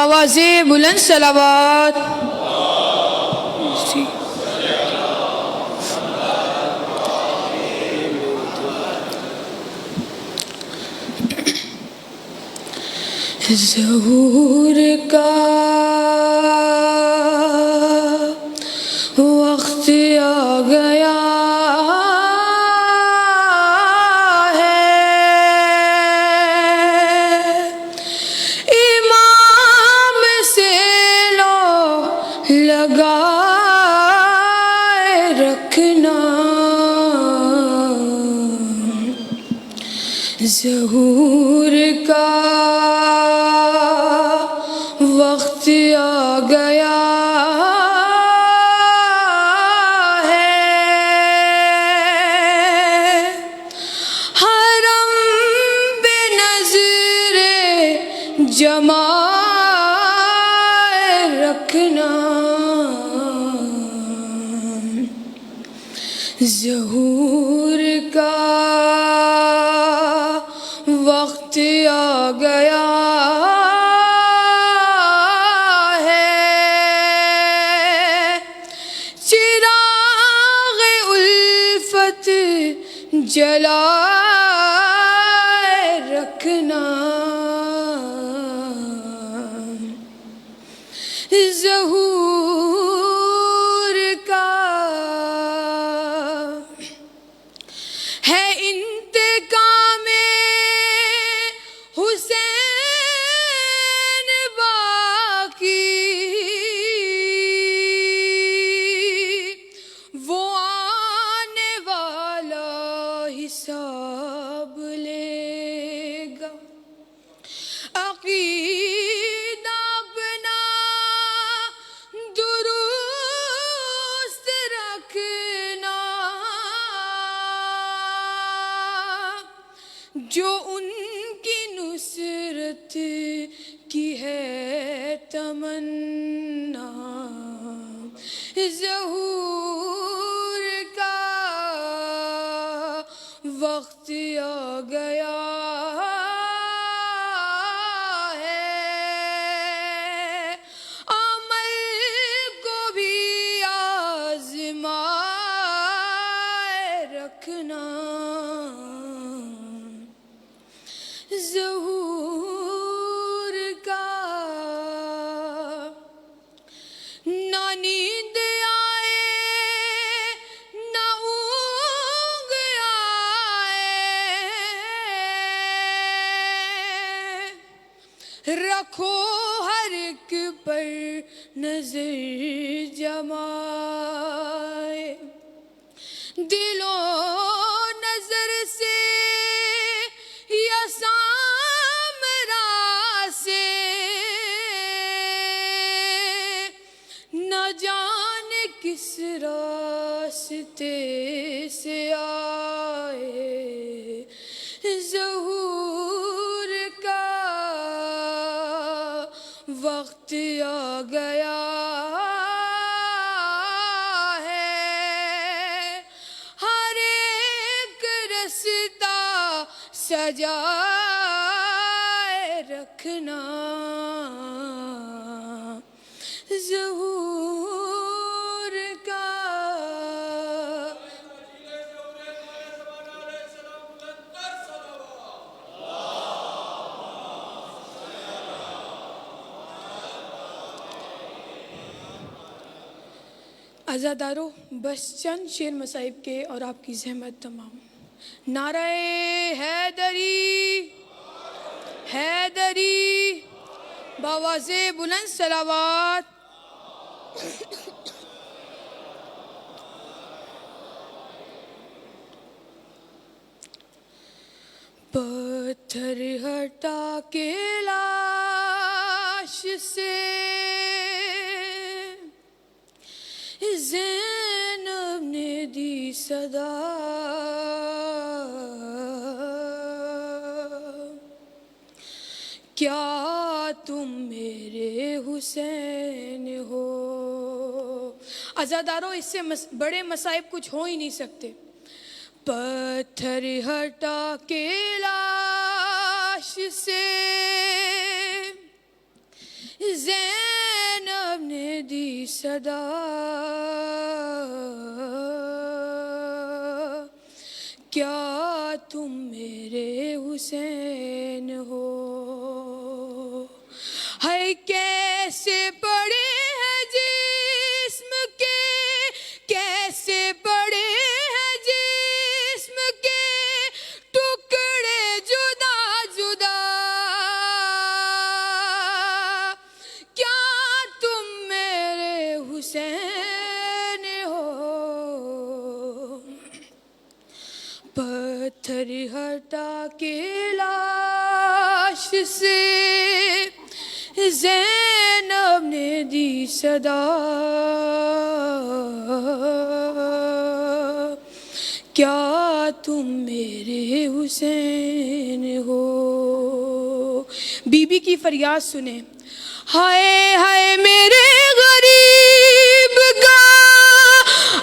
باوازِ بلند صلوات. ظہور کا وقت آ گیا ہے، امام سے لو لگائے رکھنا. ظہور کا وقت آ گیا ہے، حرم بے نظر جمائے رکھنا. ظہور کا وقت آ گیا ہے، چراغ الفت جلائے رکھنا. ظہور کا ہے انتقام حسین باقی، وہ آنے والا حساب لے گا. عقیدہ اپنا درست رکھنا، جو ان کی نصرت کی ہے تمنا. ظہور کا وقت آ گیا ہے، عمل کو بھی آزمائے رکھنا. ظہور کا نہ نیند آئے نہ اونگ آئے، رکھو ہر ایک پر نظر جمائے. دل و نظر سے یا سامرا سے نہ جانے کس راستے سے آئے. ظہور کا وقت آ گیا ہے، ہر ایک رستہ سجائے رکھنا. ظہور کا عزادارو، بس چند شعر مصائب کے اور آپ کی زحمت تمام. نعرہ حیدری حیدری، باواز بلند صلوات. پتھر ہٹا کے لاش سے زینب نے دی صدا، کیا تم میرے حسین ہو. عزادارو، اس سے بڑے مصائب کچھ ہو ہی نہیں سکتے. پتھر ہٹا کے لاش سے زینب نے دی صدا کیا تم میرے حسین ہو ہے کیسے پڑے ہیں جسم کے کیسے پڑے ہیں جسم کے ٹکڑے جدا جدا کیا تم میرے حسین ہو پتھر ہٹا کے لاش سے زینب نے دی صدا کیا تم میرے حسین ہو بی بی کی فریاد سنیں ہائے ہائے میرے غریب کا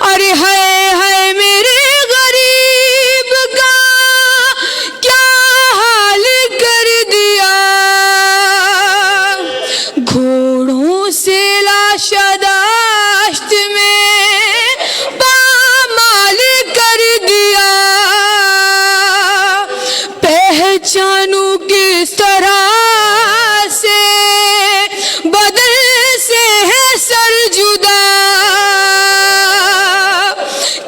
ارے ہائے ہائے میرے غریب کا کیا حال کر دیا گھوڑوں سے لاشداشت میں پامال کر دیا پہچانوں کس طرح سے بدن سے ہے سر جدا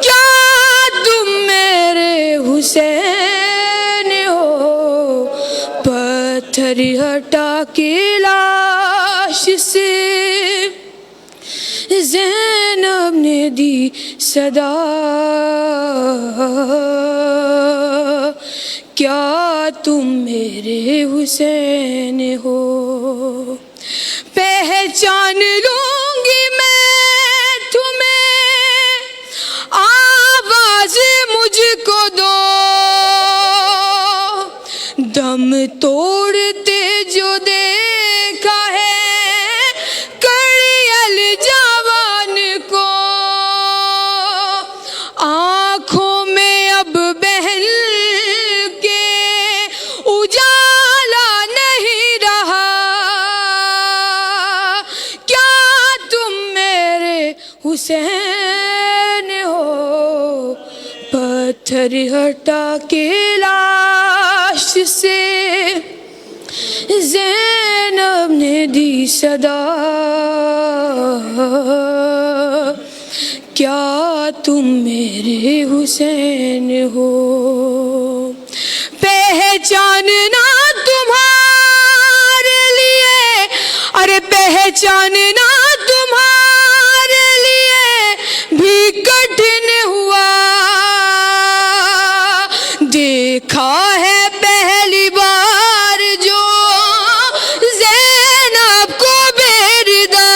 کیا تم میرے حسین ہو پتھر ہٹا کے لاش سے زینب نے دی صدا کیا تم میرے حسین ہو پہچان لوں گی میں تمہیں آواز مجھ کو دو دم توڑتے جو دیکھا ہے کڑیل جوان کو آنکھوں میں اب بہن کے اجالا نہیں رہا کیا تم میرے حسین ہو پتھر ہٹا کے لاش سے زینب نے دی صدا کیا تم میرے حسین ہو پہچاننا تمہارے لیے ارے پہچاننا تمہارے لیے بھی کٹھن ہوا دیکھا ہے پہلی بار جو زینب کو بیردہ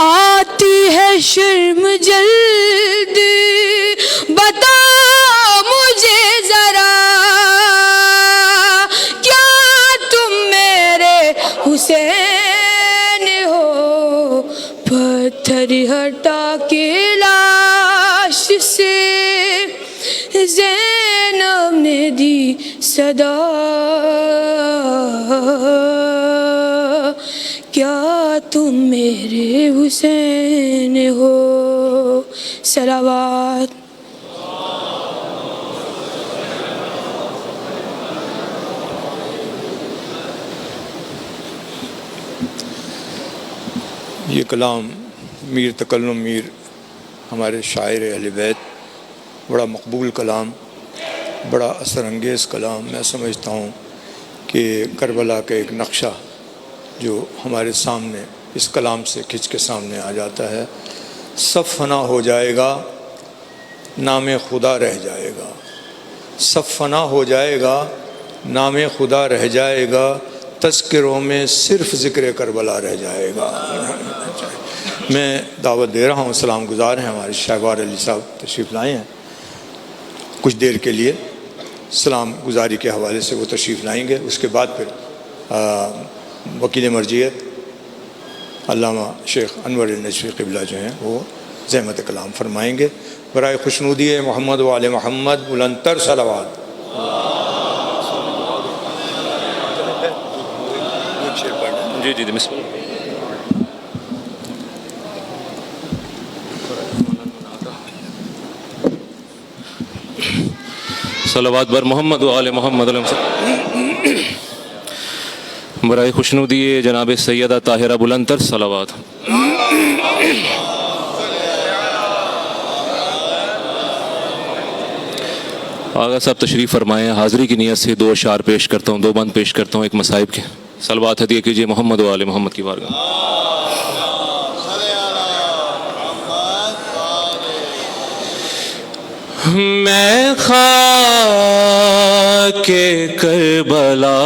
آتی ہے شرم جلد بتا مجھے ذرا کیا تم میرے حسین ہو پتھر ہٹا کے لاش سے زینب نے دی صدا کیا تم میرے حسین ہو صلوات یہ کلام میر تکلم میر ہمارے شاعر اہل بیت بڑا مقبول کلام بڑا اثر انگیز کلام میں سمجھتا ہوں کہ کربلا کا ایک نقشہ جو ہمارے سامنے اس کلام سے کھنچ کے سامنے آ جاتا ہے سب فنا ہو جائے گا نام خدا رہ جائے گا سب فنا ہو جائے گا نام خدا رہ جائے گا تذکروں میں صرف ذکر کربلا رہ جائے گا میں دعوت دے رہا ہوں سلام گزار ہیں ہمارے شاہگوار علی صاحب تشریف لائے ہیں کچھ دیر کے لیے سلام گزاری کے حوالے سے وہ تشریف لائیں گے اس کے بعد پھر وکیل مرجعیت علامہ شیخ انور النجفی قبلہ جو ہیں وہ زحمت کلام فرمائیں گے برائے خوشنودی محمد و آل محمد بلندتر صلوات شیر پڑھ جی جی بسم اللہ. صلوات بر محمد و آل محمد علیہ وسلم. برائے خوشنودی جناب سیدہ طاہرہ بلند تر صلوات. آغا صاحب تشریف فرمائیں. حاضری کی نیت سے 2 اشعار پیش کرتا ہوں, 2 بند پیش کرتا ہوں ایک مصائب کے. صلوات ہدیہ کیجیے محمد و آل محمد کی بارگاہ. میں خاک کربلا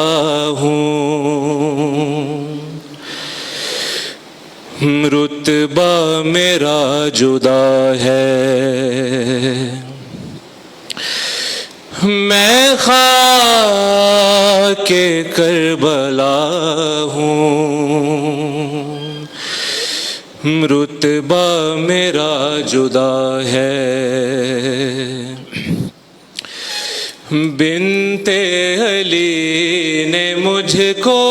ہوں, رتبہ میرا جدا ہے. میں خاک کربلا ہوں, رتبہ میرا جدا ہے. بنت علی نے مجھ کو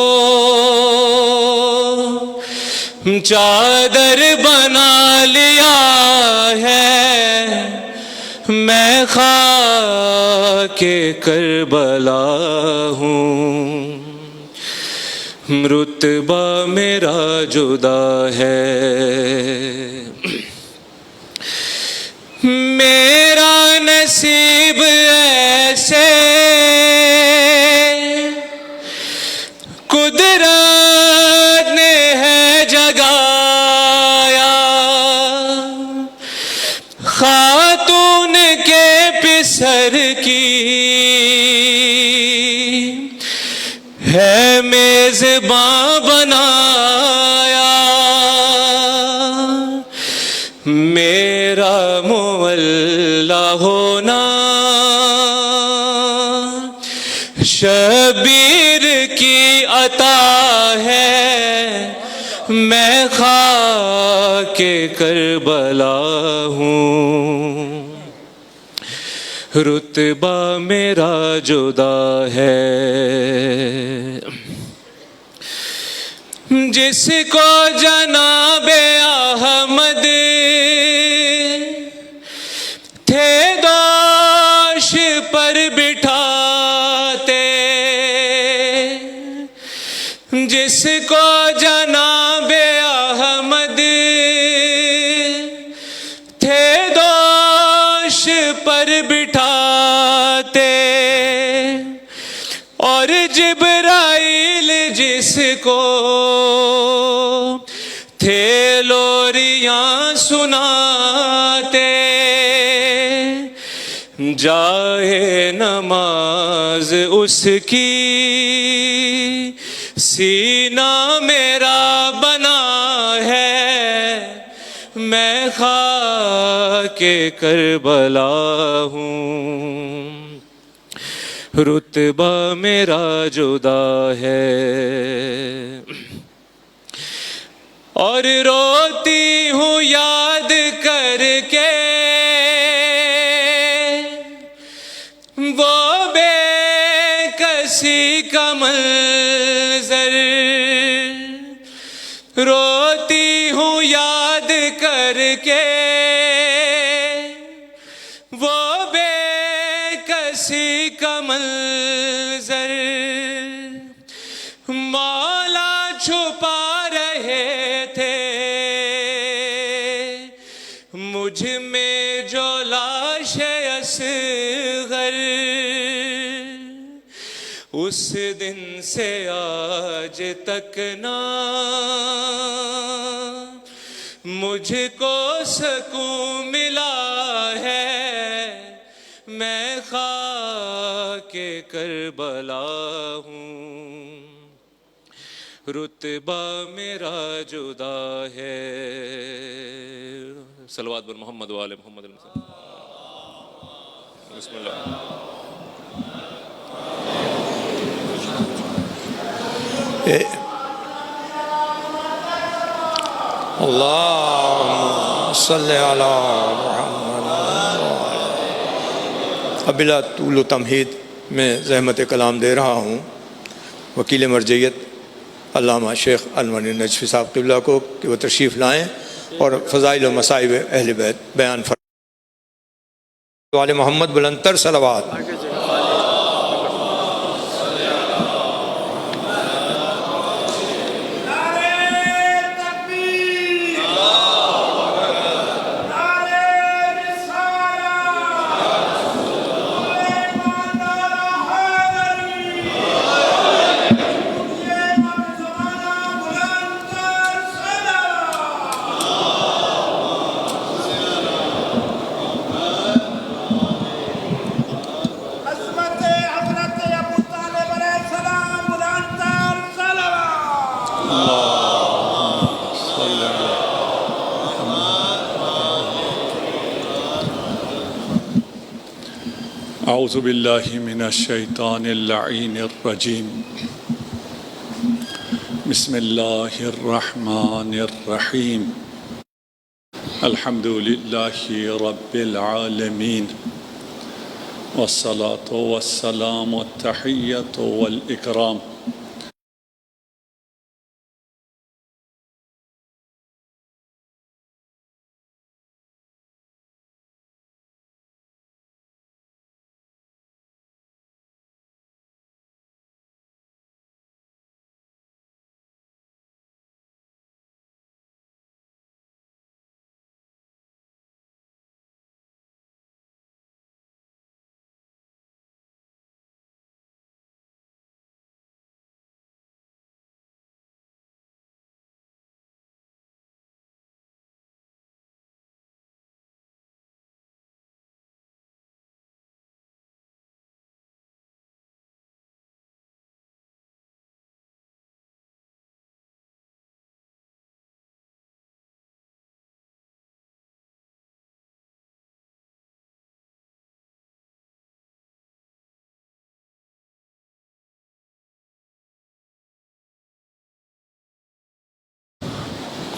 چادر بنا لیا ہے. میں خاک کربلا ہوں, رتبہ میرا جدا ہے. میرا نصیب ایسے قدرت نے ہے جگایا. خاتون کے پسر کی ہے میزباں بنایا. میرا مولا ہونا شبیر کی عطا ہے. میں خاک کربلا ہوں, رتبہ میرا جدا ہے. جس کو جناب احمد تھے دوش پر بٹھاتے, جس کو جناب احمد تھے دوش پر بٹھاتے, اور جبرائیل جس کو تھے لوریاں سناتے. جائے نماز اس کی سینہ میرا بنا ہے. میں خاک کربلا ہوں, رتبہ میرا جدا ہے. اور روتی ہوں یاد کر کے وہ بے کسی کا منظر. روتی ہوں یاد کر کے وہ بے کسی کا منظر. مولا چھپا رہے تھے مجھ میں جو لاش اصغر. اس دن سے آج تک نہ مجھ کو سکون ملا ہے. میں خاک کربلا ہوں, رتبہ میرا جدا ہے. صلوات بر محمد و آل محمد. بسم اللہ. اللہم صلی علی محمد. بلا طول و تمہید میں زحمت کلام دے رہا ہوں. وکیل مرجعیت علامہ شیخ علوانی نجفی صاحب قبلہ کو کہ وہ تشریف لائیں اور فضائل و مصائب اہل بیت بیان فرمائیں۔ والے محمد بلندتر صلوات۔ اعوذ باللہ من الشیطان اللعین الرجیم بسم اللہ الرحمن الرحیم الحمد للہ رب العالمین والصلاة والسلام والتحیۃ والاکرام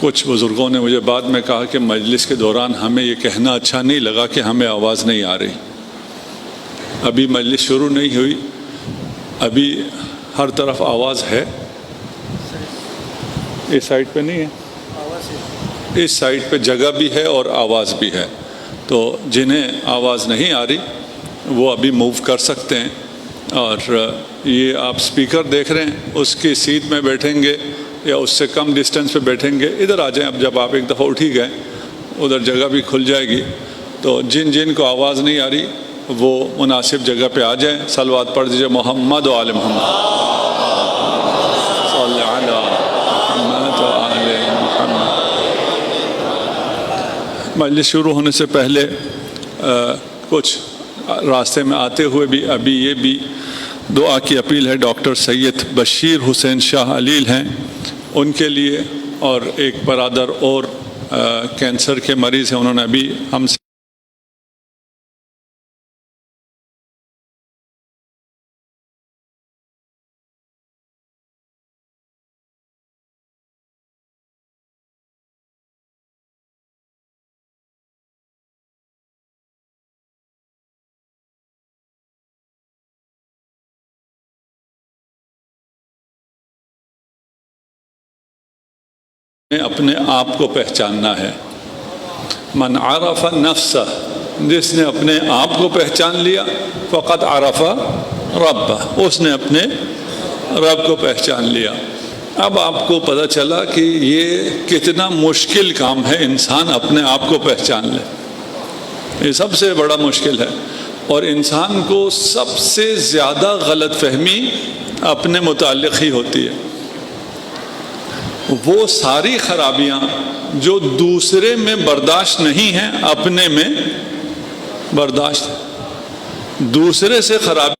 کچھ بزرگوں نے مجھے بعد میں کہا کہ مجلس کے دوران ہمیں یہ کہنا اچھا نہیں لگا کہ ہمیں آواز نہیں آ رہی۔ ابھی مجلس شروع نہیں ہوئی، ابھی ہر طرف آواز ہے۔ اس سائڈ پہ نہیں ہے، اس سائڈ پہ جگہ بھی ہے اور آواز بھی ہے، تو جنہیں آواز نہیں آ رہی وہ ابھی موو کر سکتے ہیں۔ اور یہ آپ سپیکر دیکھ رہے ہیں، اس کی سیٹ میں بیٹھیں گے یا اس سے کم ڈسٹنس پہ بیٹھیں گے، ادھر آ جائیں۔ اب جب آپ ایک دفعہ اٹھ ہی گئے ادھر جگہ بھی کھل جائے گی، تو جن کو آواز نہیں آ رہی وہ مناسب جگہ پہ آ جائیں۔ صلوات پڑھ دیجئے محمد و آل محمد، صلی علی محمد و آل محمد۔ مجلس شروع ہونے سے پہلے کچھ راستے میں آتے ہوئے بھی ابھی یہ بھی دعا کی اپیل ہے۔ ڈاکٹر سید بشیر حسین شاہ علیل ہیں، ان کے لیے، اور ایک برادر اور کینسر کے مریض ہیں، انہوں نے ابھی ہم سے اپنے آپ کو پہچاننا ہے۔ من عرف نفسہ، جس نے اپنے آپ کو پہچان لیا، فقط عرف ربہ، اس نے اپنے رب کو پہچان لیا۔ اب آپ کو پتہ چلا کہ یہ کتنا مشکل کام ہے، انسان اپنے آپ کو پہچان لے، یہ سب سے بڑا مشکل ہے۔ اور انسان کو سب سے زیادہ غلط فہمی اپنے متعلق ہی ہوتی ہے۔ وہ ساری خرابیاں جو دوسرے میں برداشت نہیں ہیں، اپنے میں برداشت، دوسرے سے خرابی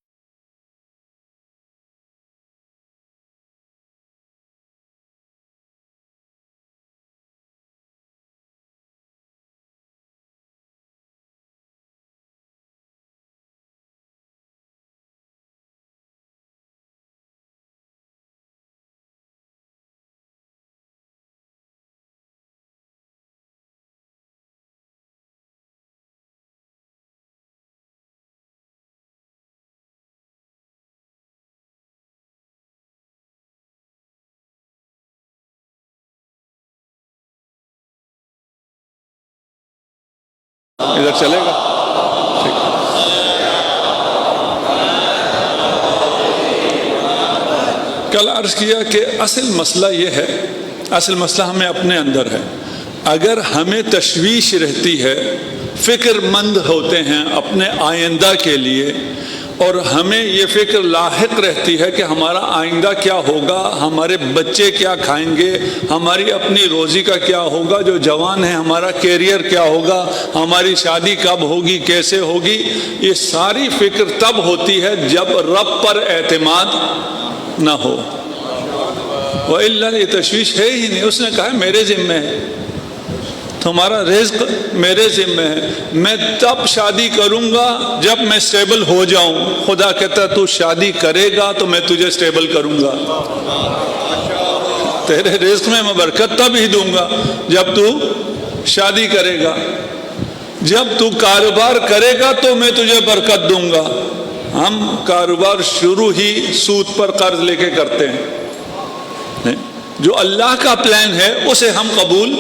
ادھر چلے گا؟ کل عرض کیا کہ اصل مسئلہ یہ ہے، اصل مسئلہ ہمیں اپنے اندر ہے. اگر ہمیں تشویش رہتی ہے، فکر مند ہوتے ہیں اپنے آئندہ کے لیے، اور ہمیں یہ فکر لاحق رہتی ہے کہ ہمارا آئندہ کیا ہوگا، ہمارے بچے کیا کھائیں گے، ہماری اپنی روزی کا کیا ہوگا، جو جوان ہیں ہمارا کیریئر کیا ہوگا، ہماری شادی کب ہوگی، کیسے ہوگی، یہ ساری فکر تب ہوتی ہے جب رب پر اعتماد نہ ہو. وَإِلَّا یہ تشویش ہے ہی نہیں. اس نے کہا میرے ذمہ ہے، تمہارا رزق میرے ذمہ ہے، میں تب شادی کروں گا جب میں سٹیبل ہو جاؤں. خدا کہتا ہے تو شادی کرے گا تو میں تجھے سٹیبل کروں گا، تیرے رزق میں برکت تب ہی دوں گا جب تو شادی کرے گا، جب تو کاروبار کرے گا تو میں تجھے برکت دوں گا. ہم کاروبار شروع ہی سود پر قرض لے کے کرتے ہیں. جو اللہ کا پلان ہے اسے ہم قبول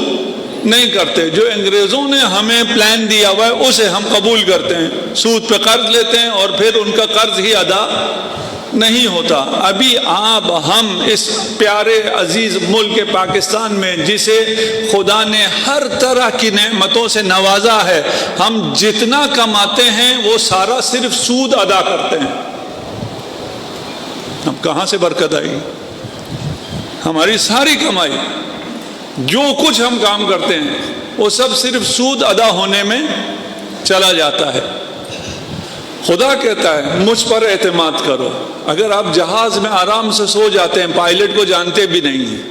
نہیں کرتے، جو انگریزوں نے ہمیں پلان دیا ہوا ہے اسے ہم قبول کرتے ہیں، سود پہ قرض لیتے ہیں اور پھر ان کا قرض ہی ادا نہیں ہوتا. ابھی آپ ہم اس پیارے عزیز ملک پاکستان میں جسے خدا نے ہر طرح کی نعمتوں سے نوازا ہے، ہم جتنا کماتے ہیں وہ سارا صرف سود ادا کرتے ہیں. اب کہاں سے برکت آئے گی؟ ہماری ساری کمائی، جو کچھ ہم کام کرتے ہیں وہ سب صرف سود ادا ہونے میں چلا جاتا ہے. خدا کہتا ہے مجھ پر اعتماد کرو. اگر آپ جہاز میں آرام سے سو جاتے ہیں، پائلٹ کو جانتے بھی نہیں ہیں،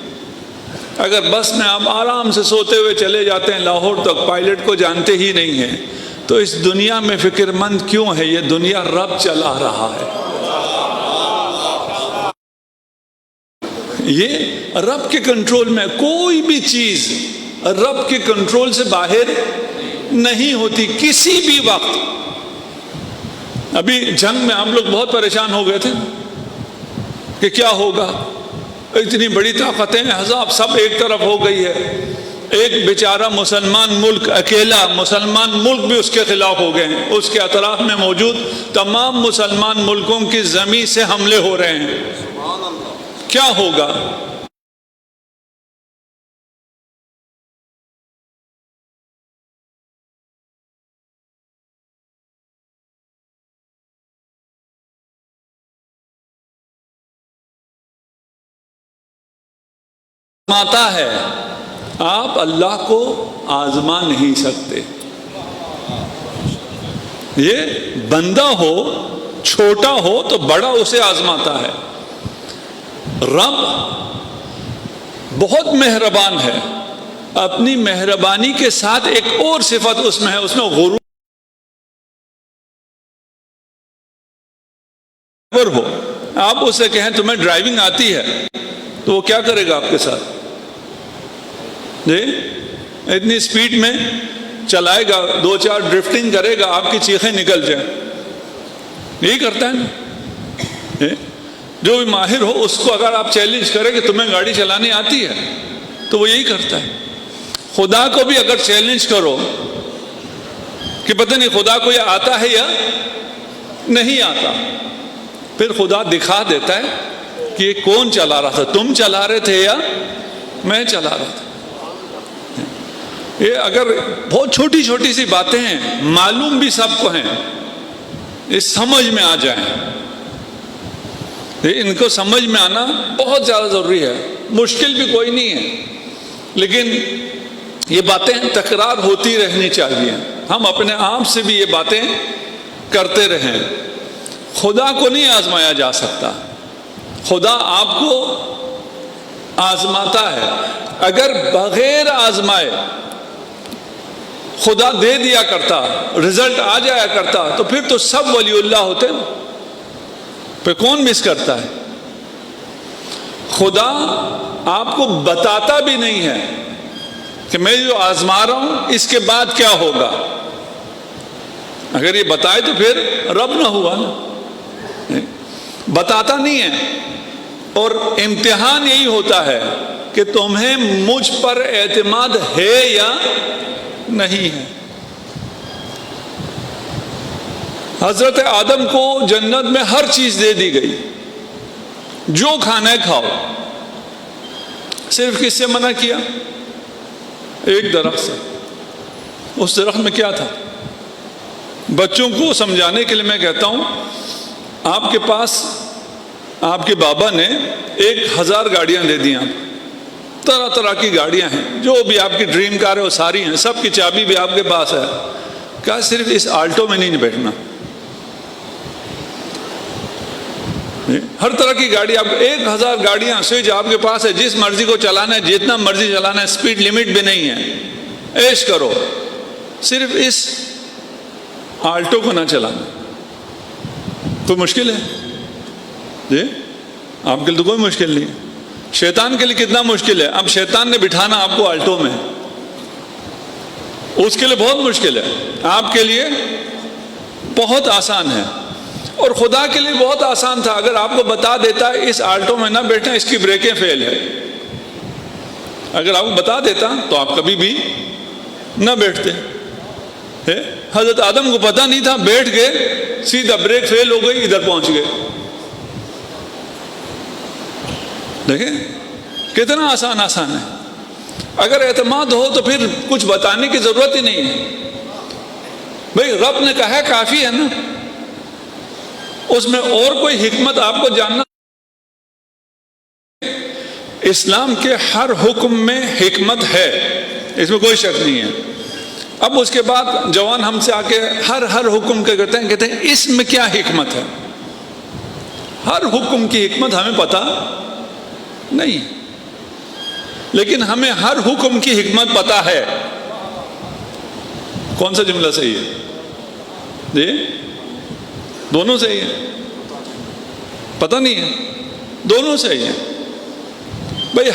اگر بس میں آپ آرام سے سوتے ہوئے چلے جاتے ہیں لاہور تک، پائلٹ کو جانتے ہی نہیں ہیں، تو اس دنیا میں فکر مند کیوں ہے؟ یہ دنیا رب چلا رہا ہے. یہ رب کے کنٹرول میں، کوئی بھی چیز رب کے کنٹرول سے باہر نہیں ہوتی کسی بھی وقت. ابھی جنگ میں ہم لوگ بہت پریشان ہو گئے تھے کہ کیا ہوگا، اتنی بڑی طاقتیں احزاب سب ایک طرف ہو گئی ہے، ایک بیچارہ مسلمان ملک اکیلا، مسلمان ملک بھی اس کے خلاف ہو گئے ہیں، اس کے اطراف میں موجود تمام مسلمان ملکوں کی زمین سے حملے ہو رہے ہیں. کیا ہوگا؟ آزماتا ہے، آپ اللہ کو آزما نہیں سکتے. یہ بندہ ہو، چھوٹا ہو تو بڑا اسے آزماتا ہے. رب بہت مہربان ہے، اپنی مہربانی کے ساتھ ایک اور صفت اس میں ہے، اس میں غرور ہو. آپ اس سے کہیں تمہیں ڈرائیونگ آتی ہے تو وہ کیا کرے گا آپ کے ساتھ؟ جی اتنی سپیڈ میں چلائے گا، 2-4 ڈرفٹنگ کرے گا، آپ کی چیخیں نکل جائیں. یہی کرتا ہے نا. جو بھی ماہر ہو اس کو اگر آپ چیلنج کریں کہ تمہیں گاڑی چلانی آتی ہے تو وہ یہی کرتا ہے. خدا کو بھی اگر چیلنج کرو کہ پتہ نہیں خدا کو یہ آتا ہے یا نہیں آتا، پھر خدا دکھا دیتا ہے کہ یہ کون چلا رہا تھا، تم چلا رہے تھے یا میں چلا رہا تھا. یہ اگر بہت چھوٹی چھوٹی سی باتیں ہیں، معلوم بھی سب کو ہیں، یہ سمجھ میں آ جائیں، ان کو سمجھ میں آنا بہت زیادہ ضروری ہے. مشکل بھی کوئی نہیں ہے، لیکن یہ باتیں تکرار ہوتی رہنی چاہیے. ہم اپنے آپ سے بھی یہ باتیں کرتے رہیں. خدا کو نہیں آزمایا جا سکتا، خدا آپ کو آزماتا ہے. اگر بغیر آزمائے خدا دے دیا کرتا، رزلٹ آ جایا کرتا، تو پھر تو سب ولی اللہ ہوتے نا. پھر کون مس کرتا ہے؟ خدا آپ کو بتاتا بھی نہیں ہے کہ میں جو آزما رہا ہوں اس کے بعد کیا ہوگا. اگر یہ بتائے تو پھر رب نہ ہوا نا. بتاتا نہیں ہے. اور امتحان یہی ہوتا ہے کہ تمہیں مجھ پر اعتماد ہے یا نہیں ہے. حضرت آدم کو جنت میں ہر چیز دے دی گئی، جو کھانا ہے کھاؤ، صرف کس سے منع کیا؟ ایک درخت سے۔ اس درخت میں کیا تھا؟ بچوں کو سمجھانے کے لیے میں کہتا ہوں، آپ کے پاس آپ کے بابا نے 1000 گاڑیاں دے دی آپ، طرح طرح کی گاڑیاں ہیں، جو بھی آپ کی ڈریم کار ہے وہ ساری ہیں، سب کی چابی بھی آپ کے پاس ہے، کیا صرف اس آلٹو میں نہیں بیٹھنا؟ ہر طرح کی گاڑی آپ 1000 گاڑیاں سوئچ آپ کے پاس ہے، جس مرضی کو چلانا ہے، جتنا مرضی چلانا ہے، سپیڈ لمٹ بھی نہیں ہے، عیش کرو، صرف اس آلٹو کو نہ چلانا۔ کوئی مشکل ہے؟ جی آپ کے لیے تو کوئی مشکل نہیں ہے۔ شیطان کے لیے کتنا مشکل ہے، اب شیطان نے بٹھانا آپ کو آلٹو میں، اس کے لیے بہت مشکل ہے، آپ کے لیے بہت آسان ہے، اور خدا کے لیے بہت آسان تھا اگر آپ کو بتا دیتا اس آلٹو میں نہ بیٹھیں، اس کی بریکیں فیل ہے، اگر آپ کو بتا دیتا تو آپ کبھی بھی نہ بیٹھتے۔ حضرت آدم کو پتہ نہیں تھا، بیٹھ گئے، سیدھا بریک فیل ہو گئی، ادھر پہنچ گئے۔ دیکھیں کتنا آسان ہے۔ اگر اعتماد ہو تو پھر کچھ بتانے کی ضرورت ہی نہیں ہے، بھئی رب نے کہا کافی ہے نا، اس میں اور کوئی حکمت آپ کو جاننا؟ اسلام کے ہر حکم میں حکمت ہے، اس میں کوئی شک نہیں ہے۔ اب اس کے بعد جوان ہم سے آ کے ہر حکم کے کہتے ہیں اس میں کیا حکمت ہے؟ ہر حکم کی حکمت ہمیں پتہ نہیں، لیکن ہمیں ہر حکم کی حکمت پتہ ہے۔ کون سا جملہ صحیح ہے؟ جی دونوں صحیح ہے، پتہ نہیں ہے، دونوں صحیح ہے۔ بھئی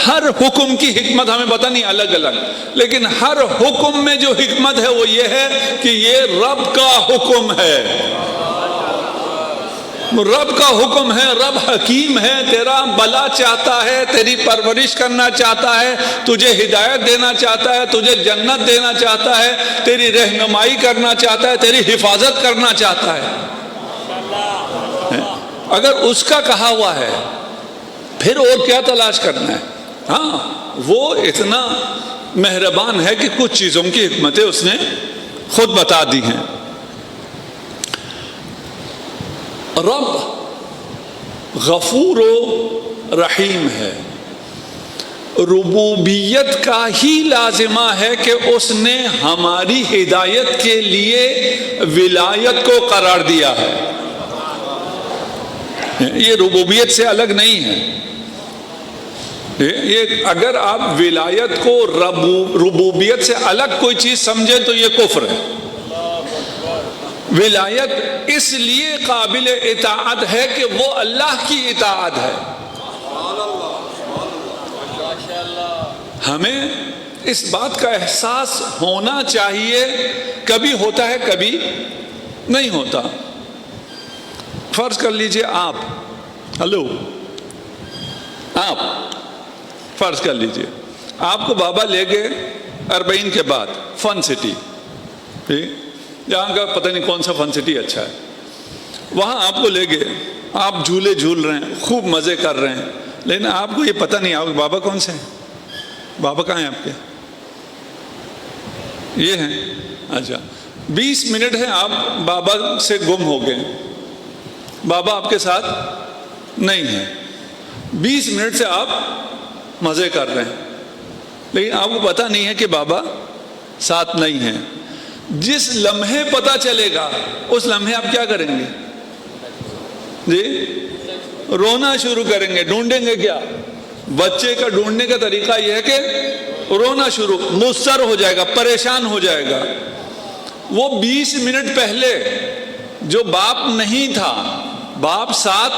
ہر حکم کی حکمت ہمیں پتہ نہیں، الگ الگ، لیکن ہر حکم میں جو حکمت ہے وہ یہ ہے کہ یہ رب کا حکم ہے، رب کا حکم ہے، رب حکیم ہے، تیرا بھلا چاہتا ہے، تیری پرورش کرنا چاہتا ہے، تجھے ہدایت دینا چاہتا ہے، تجھے جنت دینا چاہتا ہے، تیری رہنمائی کرنا چاہتا ہے، تیری حفاظت کرنا چاہتا ہے۔ اگر اس کا کہا ہوا ہے پھر اور کیا تلاش کرنا ہے؟ ہاں وہ اتنا مہربان ہے کہ کچھ چیزوں کی حکمتیں اس نے خود بتا دی ہیں۔ رب غفور و رحیم ہے، ربوبیت کا ہی لازمہ ہے کہ اس نے ہماری ہدایت کے لیے ولایت کو قرار دیا ہے، یہ ربوبیت سے الگ نہیں ہے۔ یہ اگر آپ ولایت کو ربوبیت سے الگ کوئی چیز سمجھیں تو یہ کفر ہے۔ ولایت اس لیے قابل اطاعت ہے کہ وہ اللہ کی اطاعت ہے۔ ہمیں اس بات کا احساس ہونا چاہیے، کبھی ہوتا ہے کبھی نہیں ہوتا۔ فرض کر لیجئے آپ فرض کر لیجئے آپ کو بابا لے گئے 40 کے بعد فن سٹی، جہاں کا پتہ نہیں کون سا فن سٹی اچھا ہے، وہاں آپ کو لے گئے، آپ جھولے جھول رہے ہیں، خوب مزے کر رہے ہیں، لیکن آپ کو یہ پتہ نہیں آپ کے بابا کون سے ہیں، بابا کہاں ہیں آپ کے؟ یہ ہیں، اچھا 20 منٹ ہیں آپ بابا سے گم ہو گئے، بابا آپ کے ساتھ نہیں ہے، 20 منٹ سے آپ مزے کر رہے ہیں، لیکن آپ کو پتہ نہیں ہے کہ بابا ساتھ نہیں ہیں۔ جس لمحے پتہ چلے گا اس لمحے آپ کیا کریں گے؟ جی رونا شروع کریں گے۔ ڈھونڈیں گے کیا؟ بچے کا ڈھونڈنے کا طریقہ یہ ہے کہ رونا شروع، مضطر ہو جائے گا، پریشان ہو جائے گا۔ وہ 20 منٹ پہلے جو باپ نہیں تھا، باپ ساتھ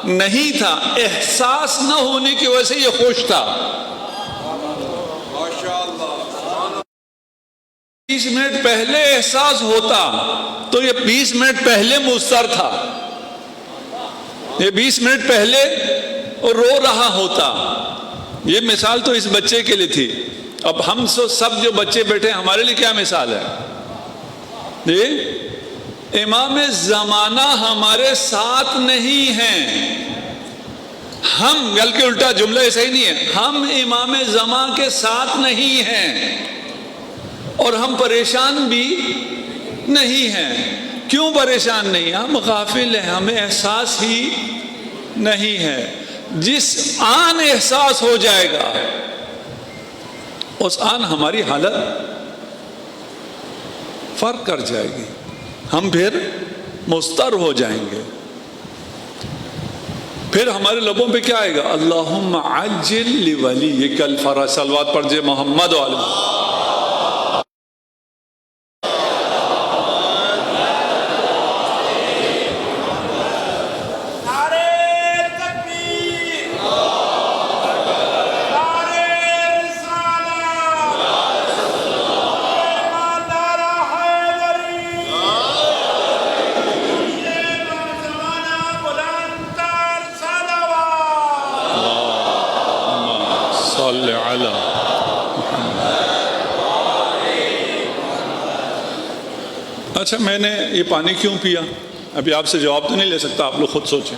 نہیں تھا، احساس نہ ہونے کی وجہ سے یہ خوش تھا۔ 20 منٹ پہلے احساس ہوتا تو یہ 20 منٹ پہلے مضطر تھا، یہ 20 منٹ پہلے رو رہا ہوتا۔ یہ مثال تو اس بچے کے لیے تھی، اب ہم سب جو بچے بیٹھے ہمارے لیے کیا مثال ہے؟ امام زمانہ ہمارے ساتھ نہیں ہیں، ہم، بلکہ الٹا جملہ صحیح نہیں ہے، ہم امام زمان کے ساتھ نہیں ہیں اور ہم پریشان بھی نہیں ہیں۔ کیوں پریشان نہیں؟ ہم غافل ہیں، ہمیں احساس ہی نہیں ہے۔ جس آن احساس ہو جائے گا اس آن ہماری حالت فرق کر جائے گی، ہم پھر مضطر ہو جائیں گے۔ پھر ہمارے لبوں پہ کیا آئے گا؟ اللہم عجل لولیک الفرج، صلوات پڑھجے محمد و علیہ۔ اچھا، میں نے یہ پانی کیوں پیا؟ ابھی آپ سے جواب تو نہیں لے سکتا، آپ لوگ خود سوچیں۔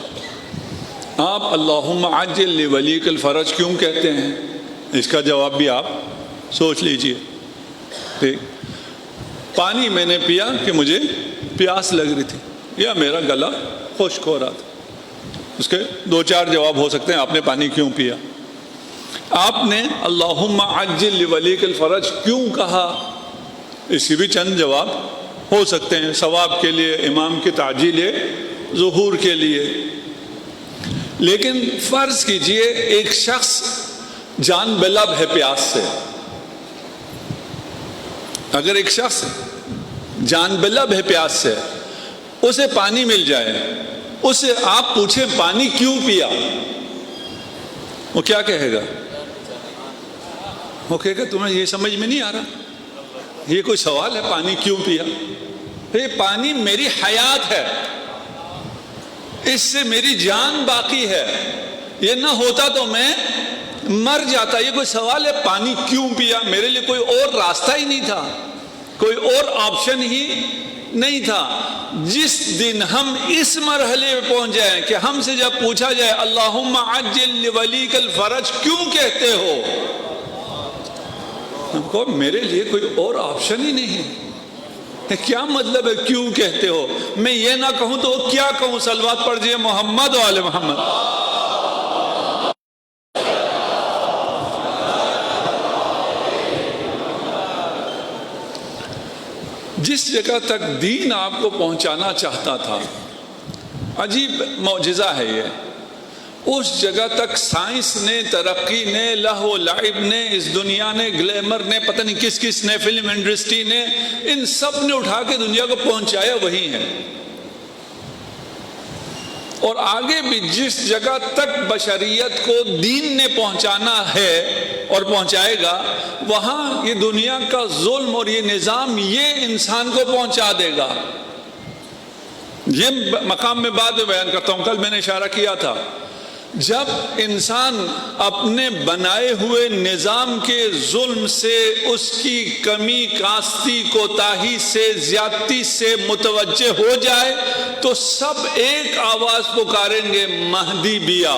آپ اللہم عجل لولیک الفرج کیوں کہتے ہیں؟ اس کا جواب بھی آپ سوچ لیجئے۔ ٹھیک، پانی میں نے پیا کہ مجھے پیاس لگ رہی تھی یا میرا گلا خشک ہو رہا تھا۔ اس کے دو چار جواب ہو سکتے ہیں۔ آپ نے پانی کیوں پیا؟ آپ نے اللہم عجل لولیک الفرج کیوں کہا؟ اس کی بھی چند جواب ہو سکتے ہیں۔ ثواب کے لیے، امام کی تعجیل ظہور کے لیے۔ لیکن فرض کیجئے ایک شخص جان بلب ہے پیاس سے، اگر ایک شخص جان بلب ہے پیاس سے، اسے پانی مل جائے، اسے آپ پوچھیں پانی کیوں پیا، وہ کیا کہے گا؟ وہ کہے گا تمہیں یہ سمجھ میں نہیں آ رہا، یہ کوئی سوال ہے پانی کیوں پیا؟ یہ پانی میری حیات ہے، اس سے میری جان باقی ہے، یہ نہ ہوتا تو میں مر جاتا۔ یہ کوئی سوال ہے پانی کیوں پیا؟ میرے لیے کوئی اور راستہ ہی نہیں تھا، کوئی اور آپشن ہی نہیں تھا۔ جس دن ہم اس مرحلے میں پہنچ جائیں کہ ہم سے جب پوچھا جائے اللہم عجل لولیک الفرج کیوں کہتے ہو، ہم کو میرے لیے کوئی اور آپشن ہی نہیں ہے، کیا مطلب ہے کیوں کہتے ہو؟ میں یہ نہ کہوں تو کیا کہوں؟ صلوات پڑھجئے محمد و آل محمد۔ جس جگہ تک دین آپ کو پہنچانا چاہتا تھا، عجیب معجزہ ہے یہ، اس جگہ تک سائنس نے، ترقی نے، لہو و لعب نے، اس دنیا نے، گلیمر نے، پتہ نہیں کس کس نے، فلم انڈسٹری نے، ان سب نے اٹھا کے دنیا کو پہنچایا وہی ہے۔ اور آگے بھی جس جگہ تک بشریت کو دین نے پہنچانا ہے اور پہنچائے گا، وہاں یہ دنیا کا ظلم اور یہ نظام یہ انسان کو پہنچا دے گا۔ یہ مقام میں بعد میں بیان کرتا ہوں، کل میں نے اشارہ کیا تھا، جب انسان اپنے بنائے ہوئے نظام کے ظلم سے، اس کی کمی کاستی کوتاہی سے، زیادتی سے متوجہ ہو جائے تو سب ایک آواز پکاریں گے مہدی بیا،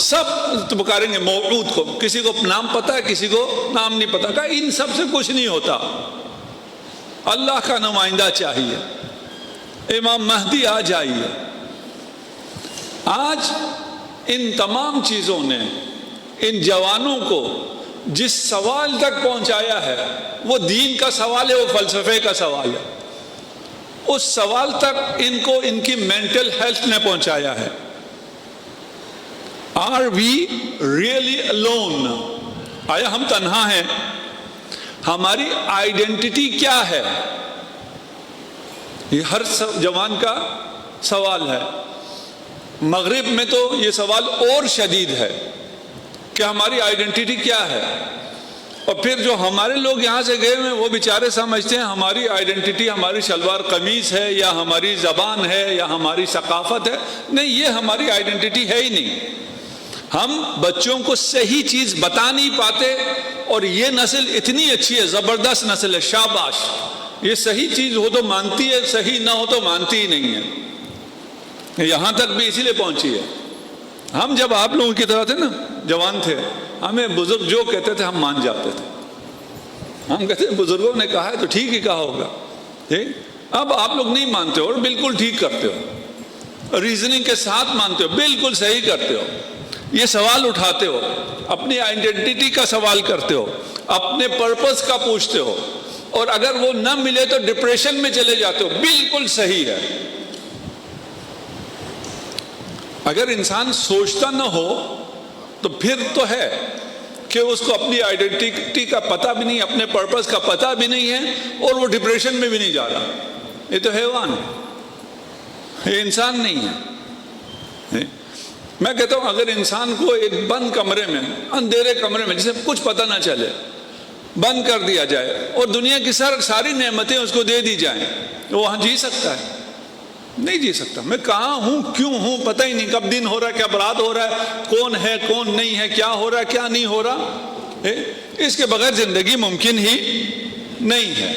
سب پکاریں گے موعود کو۔ کسی کو نام پتہ ہے، کسی کو نام نہیں پتہ، کہا ان سب سے کچھ نہیں ہوتا، اللہ کا نمائندہ چاہیے، امام مہدی آ جائیے۔ آج ان تمام چیزوں نے ان جوانوں کو جس سوال تک پہنچایا ہے، وہ دین کا سوال ہے، وہ فلسفے کا سوال ہے، اس سوال تک ان کو ان کی مینٹل ہیلتھ نے پہنچایا ہے۔ Are we really alone؟ آیا ہم تنہا ہیں؟ ہماری آئیڈینٹی کیا ہے؟ یہ ہر جوان کا سوال ہے۔ مغرب میں تو یہ سوال اور شدید ہے کہ ہماری آئیڈینٹی کیا ہے، اور پھر جو ہمارے لوگ یہاں سے گئے ہیں وہ بیچارے سمجھتے ہیں ہماری آئیڈینٹی ہماری شلوار قمیص ہے یا ہماری زبان ہے یا ہماری ثقافت ہے۔ نہیں، یہ ہماری آئیڈینٹی ہے ہی نہیں۔ ہم بچوں کو صحیح چیز بتا نہیں پاتے، اور یہ نسل اتنی اچھی ہے، زبردست نسل ہے، شاباش، یہ صحیح چیز ہو تو مانتی ہے, صحیح نہ ہو تو مانتی ہی نہیں ہے. یہاں تک بھی اسی لیے پہنچی ہے. ہم جب آپ لوگوں کی طرح تھے نا, جوان تھے, ہمیں بزرگ جو کہتے تھے ہم مان جاتے تھے. ہم کہتے ہیں بزرگوں نے کہا ہے تو ٹھیک ہی کہا ہوگا. ٹھیک. اب آپ لوگ نہیں مانتے ہو اور بالکل ٹھیک کرتے ہو, ریزننگ کے ساتھ مانتے ہو, بالکل صحیح کرتے ہو. یہ سوال اٹھاتے ہو, اپنی آئیڈینٹی کا سوال کرتے ہو, اپنے پرپس کا پوچھتے ہو, اور اگر وہ نہ ملے تو ڈپریشن میں چلے جاتے ہو. بالکل صحیح ہے. اگر انسان سوچتا نہ ہو تو پھر تو ہے کہ اس کو اپنی آئیڈینٹی کا پتہ بھی نہیں, اپنے پرپس کا پتہ بھی نہیں ہے, اور وہ ڈپریشن میں بھی نہیں جا رہا. یہ تو حیوان ہے, یہ انسان نہیں ہے. میں کہتا ہوں اگر انسان کو ایک بند کمرے میں, اندھیرے کمرے میں, جسے کچھ پتہ نہ چلے, بند کر دیا جائے اور دنیا کی ساری نعمتیں اس کو دے دی جائیں, وہ وہاں جی سکتا ہے؟ نہیں جی سکتا. میں کہاں ہوں, کیوں ہوں, پتہ ہی نہیں. کب دن ہو رہا ہے, کیا رات ہو رہا ہے, کون ہے کون نہیں ہے, کیا ہو رہا ہے کیا نہیں ہو رہا. اس کے بغیر زندگی ممکن ہی نہیں ہے.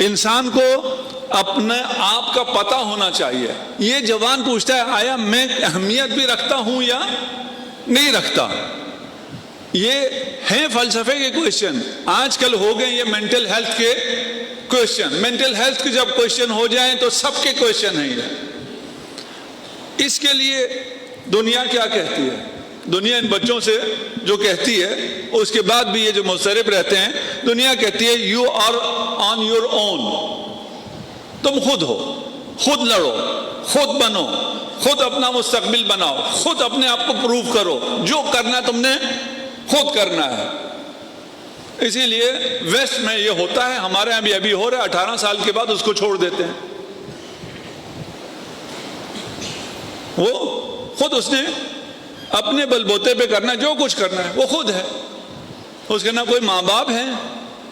انسان کو اپنے آپ کا پتہ ہونا چاہیے. یہ جوان پوچھتا ہے آیا میں اہمیت بھی رکھتا ہوں یا نہیں رکھتا. یہ ہیں فلسفے کے کوشچن. آج کل ہو گئے یہ مینٹل ہیلتھ کے کوشچن. مینٹل ہیلتھ کے جب کوشچن ہو جائیں تو سب کے کوشچن ہیں یہ. اس کے لیے دنیا کیا کہتی ہے؟ دنیا ان بچوں سے جو کہتی ہے, اس کے بعد بھی یہ جو مضطرب رہتے ہیں, دنیا کہتی ہے you are on your own. تم خود ہو, خود لڑو, خود بنو, خود اپنا مستقبل بناؤ, خود اپنے آپ کو پروف کرو. جو کرنا تم نے خود کرنا ہے. اسی لیے ویسٹ میں یہ ہوتا ہے, ہمارے یہاں بھی ابھی ہو رہا ہے. 18 سال کے بعد اس کو چھوڑ دیتے ہیں. وہ خود اس نے اپنے بل بوتے پہ کرنا ہے, جو کچھ کرنا ہے وہ خود ہے. اس کے نہ کوئی ماں باپ ہیں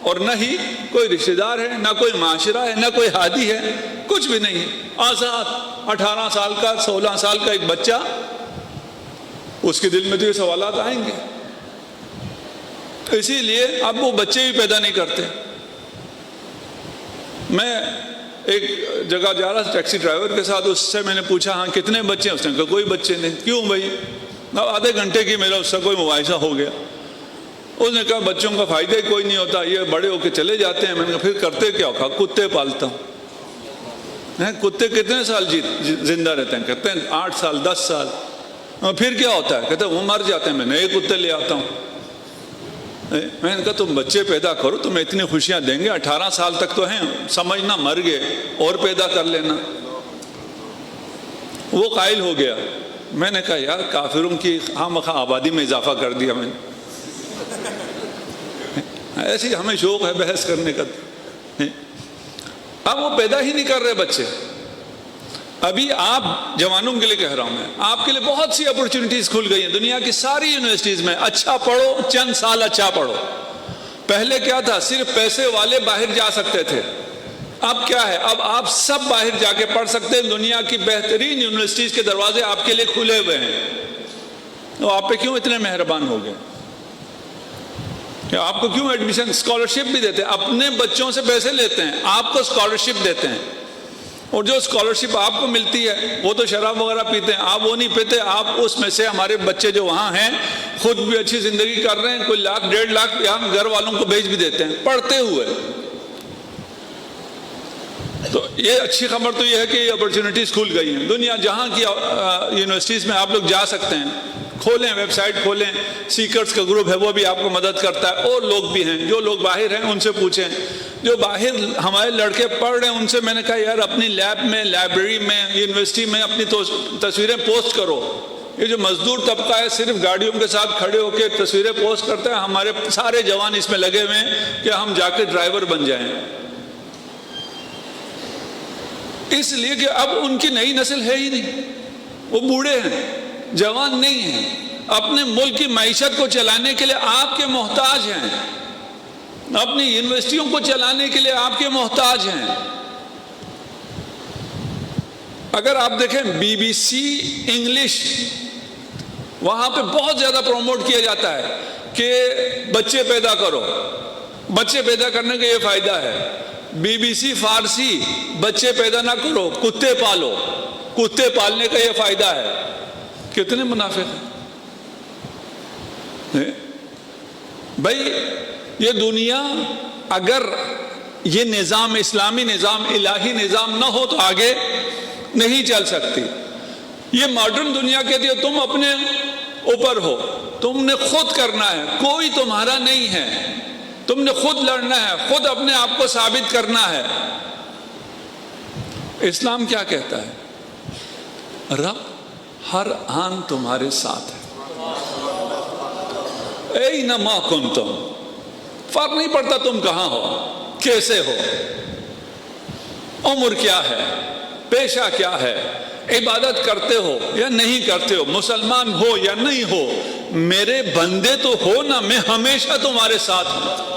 اور نہ ہی کوئی رشتہ دار ہے, نہ کوئی معاشرہ ہے, نہ کوئی ہادی ہے, کچھ بھی نہیں ہے. آزاد 18 سال کا 16 سال کا ایک بچہ, اس کے دل میں تو یہ سوالات آئیں گے. اسی لیے اب وہ بچے بھی پیدا نہیں کرتے. میں ایک جگہ جا رہا تھا ٹیکسی ڈرائیور کے ساتھ, اس سے میں نے پوچھا ہاں کتنے بچے ہیں؟ اس نے کہا کوئی بچے نہیں. کیوں بھائی؟ آدھے گھنٹے کی میرا اس سے کوئی مباحثہ ہو گیا. اس نے کہا بچوں کا فائدہ ہی کوئی نہیں ہوتا, یہ بڑے ہو کے چلے جاتے ہیں. میں نے کہا پھر کرتے کیا؟ کہا کتے پالتا ہوں. کتے کتنے سال زندہ رہتے ہیں؟ کہتے ہیں 8 سال 10 سال. پھر کیا ہوتا ہے؟ کہتے ہیں وہ مر جاتے ہیں, میں نئے کتے لے آتا ہوں. میں نے کہا تم بچے پیدا کرو, تمہیں اتنی خوشیاں دیں گے. 18 سال تک تو ہیں, سمجھنا مر گئے, اور پیدا کر لینا. وہ قائل ہو گیا. میں نے کہا یار کافروں کی خواہ آبادی میں اضافہ کر دیا میں نے. ایسی ہمیں شوق ہے بحث کرنے کا. اب وہ پیدا ہی نہیں کر رہے بچے. ابھی آپ جوانوں کے لیے کہہ رہا ہوں میں, آپ کے لیے بہت سی اپرچونٹیز کھل گئی ہیں دنیا کی ساری یونیورسٹیز میں. اچھا پڑھو, چند سال اچھا پڑھو. پہلے کیا تھا؟ صرف پیسے والے باہر جا سکتے تھے. اب کیا ہے؟ اب آپ سب باہر جا کے پڑھ سکتے ہیں. دنیا کی بہترین یونیورسٹیز کے دروازے آپ کے لیے کھلے ہوئے ہیں. تو آپ پہ کیوں اتنے مہربان ہو گئے؟ آپ کو کیوں ایڈمیشن اسکالرشپ بھی دیتے ہیں؟ اپنے بچوں سے پیسے لیتے ہیں, آپ کو اسکالرشپ دیتے ہیں. اور جو اسکالرشپ آپ کو ملتی ہے وہ تو شراب وغیرہ پیتے ہیں, آپ وہ نہیں پیتے. آپ اس میں سے ہمارے بچے جو وہاں ہیں خود بھی اچھی زندگی کر رہے ہیں, کوئی 1 لاکھ 1.5 لاکھ یہاں گھر والوں کو بھیج بھی دیتے ہیں پڑھتے ہوئے. تو یہ اچھی خبر تو یہ ہے کہ یہ اپرچونٹیز کھل گئی ہیں. دنیا جہاں کی یونیورسٹیز میں آپ لوگ جا سکتے ہیں. کھولیں, ویب سائٹ کھولیں, سیکرز کا گروپ ہے وہ بھی آپ کو مدد کرتا ہے. اور لوگ بھی ہیں, جو لوگ باہر ہیں ان سے پوچھیں. جو باہر ہمارے لڑکے پڑھ رہے ہیں ان سے میں نے کہا یار اپنی لیب میں, لائبریری میں, یونیورسٹی میں اپنی تصویریں پوسٹ کرو. یہ جو مزدور طبقہ ہے صرف گاڑیوں کے ساتھ کھڑے ہو کے تصویریں پوسٹ کرتا ہے. ہمارے سارے جوان اس میں لگے ہوئے ہیں کہ ہم جا کے ڈرائیور بن جائیں. اس لیے کہ اب ان کی نئی نسل ہے ہی نہیں, وہ بوڑھے ہیں, جوان نہیں ہیں. اپنے ملک کی معیشت کو چلانے کے لیے آپ کے محتاج ہیں, اپنی یونیورسٹیوں کو چلانے کے لیے آپ کے محتاج ہیں. اگر آپ دیکھیں BBC انگلش, وہاں پہ بہت زیادہ پروموٹ کیا جاتا ہے کہ بچے پیدا کرو, بچے پیدا کرنے کا یہ فائدہ ہے. BBC فارسی بچے پیدا نہ کرو، کتے پالو، کتے پالنے کا یہ فائدہ ہے. کتنے منافق ہیں بھائی. یہ دنیا اگر یہ نظام، اسلامی نظام، الہی نظام نہ ہو تو آگے نہیں چل سکتی. یہ ماڈرن دنیا کہتی ہے تم اپنے اوپر ہو، تم نے خود کرنا ہے، کوئی تمہارا نہیں ہے، تم نے خود لڑنا ہے، خود اپنے آپ کو ثابت کرنا ہے. اسلام کیا کہتا ہے؟ رب ہر آن تمہارے ساتھ ہے. اینما کنتم، فرق نہیں پڑتا تم کہاں ہو، کیسے ہو، عمر کیا ہے، پیشہ کیا ہے، عبادت کرتے ہو یا نہیں کرتے ہو، مسلمان ہو یا نہیں ہو، میرے بندے تو ہو نا، میں ہمیشہ تمہارے ساتھ ہوں.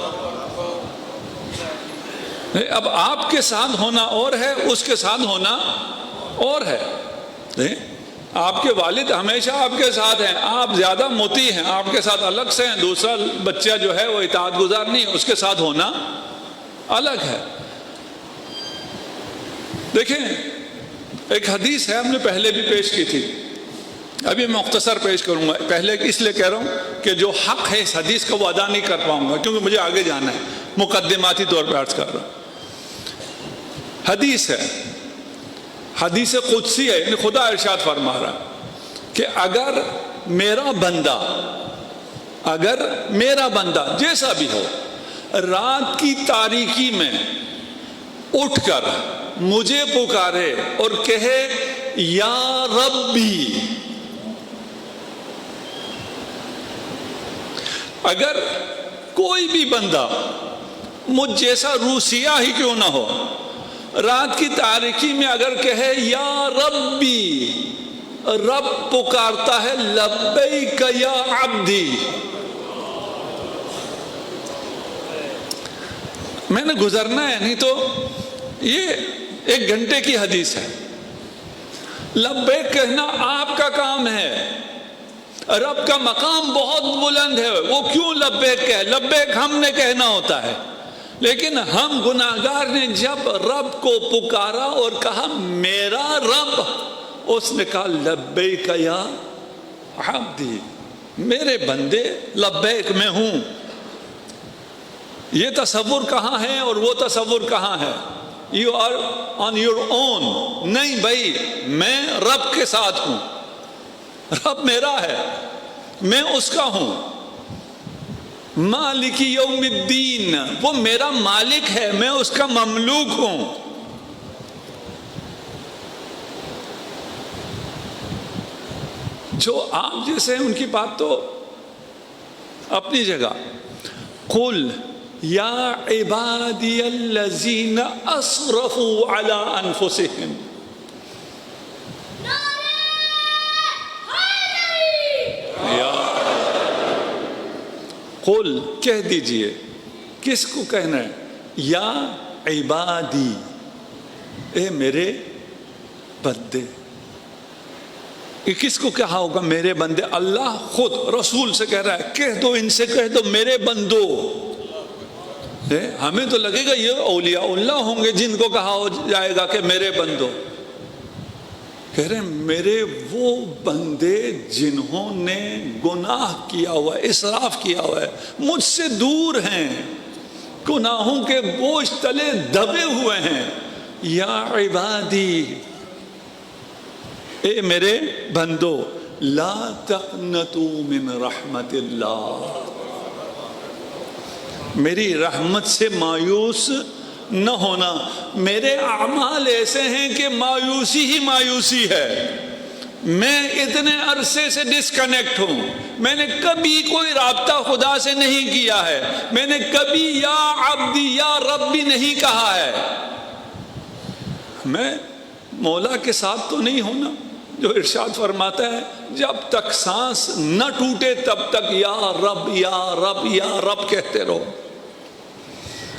اب آپ کے ساتھ ہونا اور ہے، اس کے ساتھ ہونا اور ہے. آپ کے والد ہمیشہ آپ کے ساتھ ہیں، آپ زیادہ موتی ہیں، آپ کے ساتھ الگ سے ہیں. دوسرا بچہ جو ہے وہ اطاعت گزار نہیں ہے، اس کے ساتھ ہونا الگ ہے. دیکھیں ایک حدیث ہے، ہم نے پہلے بھی پیش کی تھی، ابھی میں مختصر پیش کروں گا. پہلے اس لیے کہہ رہا ہوں کہ جو حق ہے اس حدیث کا وہ ادا نہیں کر پاؤں گا کیونکہ مجھے آگے جانا ہے، مقدماتی طور پہ عرض کر رہا ہوں. حدیث ہے، حدیث قدسی ہے، یعنی خدا ارشاد فرما رہا کہ اگر میرا بندہ جیسا بھی ہو رات کی تاریکی میں اٹھ کر مجھے پکارے اور کہے یا ربی، اگر کوئی بھی بندہ مجھ جیسا روسیہ ہی کیوں نہ ہو رات کی تاریکی میں اگر کہے یا ربی، رب پکارتا ہے لبیک یا عبدی. میں نے گزرنا ہے، نہیں تو یہ 1 گھنٹے کی حدیث ہے. لبیک کہنا آپ کا کام ہے، رب کا مقام بہت بلند ہے، وہ کیوں لبیک کہے؟ لبیک ہم نے کہنا ہوتا ہے، لیکن ہم گناہگار نے جب رب کو پکارا اور کہا میرا رب، اس نے کہا لبیک یا عبدی، میرے بندے لبیک میں ہوں. یہ تصور کہاں ہے اور وہ تصور کہاں ہے؟ You are on your own. نہیں بھائی، میں رب کے ساتھ ہوں، رب میرا ہے، میں اس کا ہوں. مالک یوم الدین، وہ میرا مالک ہے، میں اس کا مملوک ہوں. جو آپ جیسے ہیں ان کی بات تو اپنی جگہ. قل یا عبادی الذین اسرفوا علی انفسہم، قل کہہ دیجئے، کس کو کہنا ہے؟ یا عبادی، اے میرے بندے. یہ کس کو کہا ہوگا میرے بندے؟ اللہ خود رسول سے کہہ رہا ہے کہہ دو، ان سے کہہ دو میرے بندو. ہمیں تو لگے گا یہ اولیاء اللہ ہوں گے جن کو کہا ہو جائے گا کہ میرے بندو. کہہ رہے ہیں میرے وہ بندے جنہوں نے گناہ کیا ہوا ہے، اسراف کیا ہوا ہے، مجھ سے دور ہیں، گناہوں کے بوجھ تلے دبے ہوئے ہیں. یا عبادی، اے میرے بندو، لا تقنطوا من رحمت اللہ، میری رحمت سے مایوس نہ ہونا. میرے اعمال ایسے ہیں کہ مایوسی ہی مایوسی ہے. میں اتنے عرصے سے ڈسکنیکٹ ہوں، میں نے کبھی کوئی رابطہ خدا سے نہیں کیا ہے، میں نے کبھی یا عبدی یا ربی نہیں کہا ہے. میں مولا کے ساتھ تو نہیں ہونا جو ارشاد فرماتا ہے جب تک سانس نہ ٹوٹے تب تک یا رب یا رب یا رب کہتے رہو.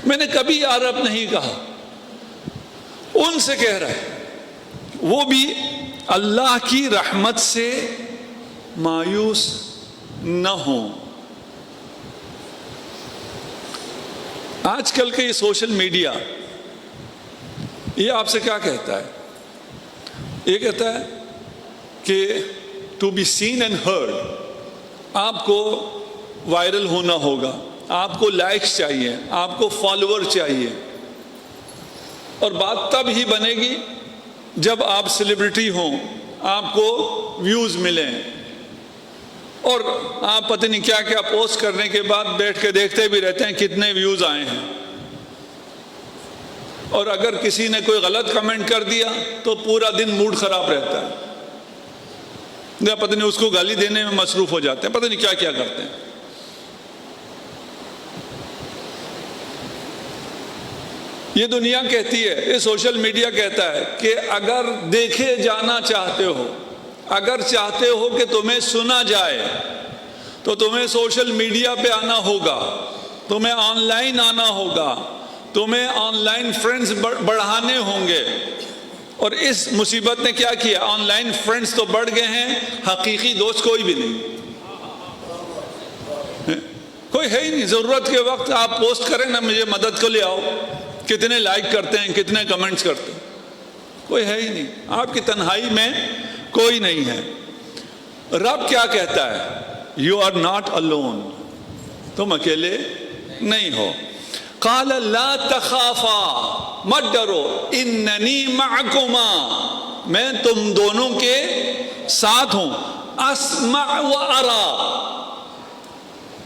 میں نے کبھی یا رب نہیں کہا. ان سے کہہ رہا ہے وہ بھی اللہ کی رحمت سے مایوس نہ ہوں. آج کل کے یہ سوشل میڈیا یہ آپ سے کیا کہتا ہے؟ یہ کہتا ہے کہ to be seen and heard, آپ کو وائرل ہونا ہوگا، آپ کو لائکس چاہیے، آپ کو فالوور چاہیے، اور بات تب ہی بنے گی جب آپ سیلیبریٹی ہوں، آپ کو ویوز ملیں، اور آپ پتہ نہیں کیا کیا پوسٹ کرنے کے بعد بیٹھ کے دیکھتے بھی رہتے ہیں کتنے ویوز آئے ہیں، اور اگر کسی نے کوئی غلط کمنٹ کر دیا تو پورا دن موڈ خراب رہتا ہے، یا پتہ نہیں اس کو گالی دینے میں مصروف ہو جاتے ہیں، پتہ نہیں کیا کیا کرتے ہیں۔ یہ دنیا کہتی ہے، یہ سوشل میڈیا کہتا ہے کہ اگر دیکھے جانا چاہتے ہو، اگر چاہتے ہو کہ تمہیں سنا جائے تو تمہیں سوشل میڈیا پہ آنا ہوگا، تمہیں آن لائن آنا ہوگا، تمہیں آن لائن فرینڈز بڑھانے ہوں گے۔ اور اس مصیبت نے کیا کیا؟ آن لائن فرینڈز تو بڑھ گئے ہیں، حقیقی دوست کوئی بھی نہیں، کوئی ہے ہی نہیں۔ ضرورت کے وقت آپ پوسٹ کریں نا مجھے مدد کو لے آؤ، کتنے لائک کرتے ہیں، کتنے کمنٹس کرتے ہیں، کوئی ہے ہی نہیں، آپ کی تنہائی میں کوئی نہیں ہے۔ رب کیا کہتا ہے؟ یو آر ناٹ alone، تم اکیلے نہیں ہو۔ قال لا تخافا، مت ڈرو، اننی معکما، میں تم دونوں کے ساتھ ہوں، اسمع و ارا،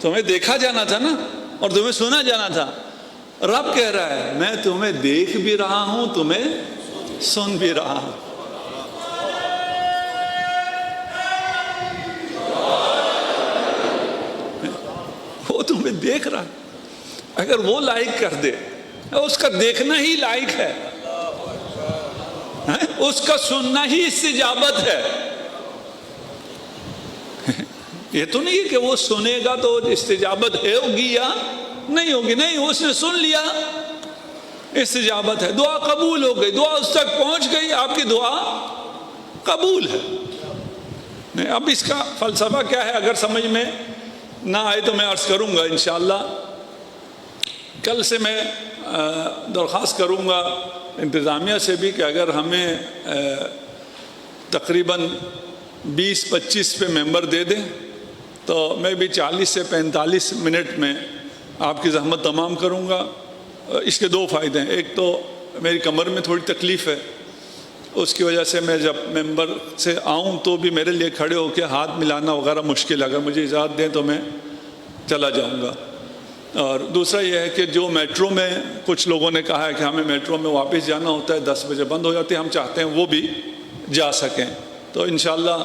تمہیں دیکھا جانا تھا نا اور تمہیں سنا جانا تھا، رب کہہ رہا ہے میں تمہیں دیکھ بھی رہا ہوں، تمہیں سن بھی رہا ہوں۔ وہ تمہیں دیکھ رہا ہے، اگر وہ لائک کر دے، اس کا دیکھنا ہی لائک ہے، اس کا سننا ہی استجابت ہے۔ یہ تو نہیں ہے کہ وہ سنے گا تو استجابت ہے ہوگی یا نہیں ہوگی، نہیں، اس نے سن لیا، استجابت ہے، دعا قبول ہو گئی، دعا اس تک پہنچ گئی، آپ کی دعا قبول ہے۔ اب اس کا فلسفہ کیا ہے اگر سمجھ میں نہ آئے تو میں عرض کروں گا انشاءاللہ۔ کل سے میں درخواست کروں گا انتظامیہ سے بھی کہ اگر ہمیں تقریباً 20-25 پہ ممبر دے دیں تو میں بھی 40 سے 45 منٹ میں آپ کی زحمت تمام کروں گا۔ اس کے دو فائدے ہیں، ایک تو میری کمر میں تھوڑی تکلیف ہے، اس کی وجہ سے میں جب ممبر سے آؤں تو بھی میرے لیے کھڑے ہو کے ہاتھ ملانا وغیرہ مشکل ہے، اگر مجھے اجازت دیں تو میں چلا جاؤں گا۔ اور دوسرا یہ ہے کہ جو میٹرو میں کچھ لوگوں نے کہا ہے کہ ہمیں میٹرو میں واپس جانا ہوتا ہے، 10 بجے بند ہو جاتی ہے، ہم چاہتے ہیں وہ بھی جا سکیں، تو انشاءاللہ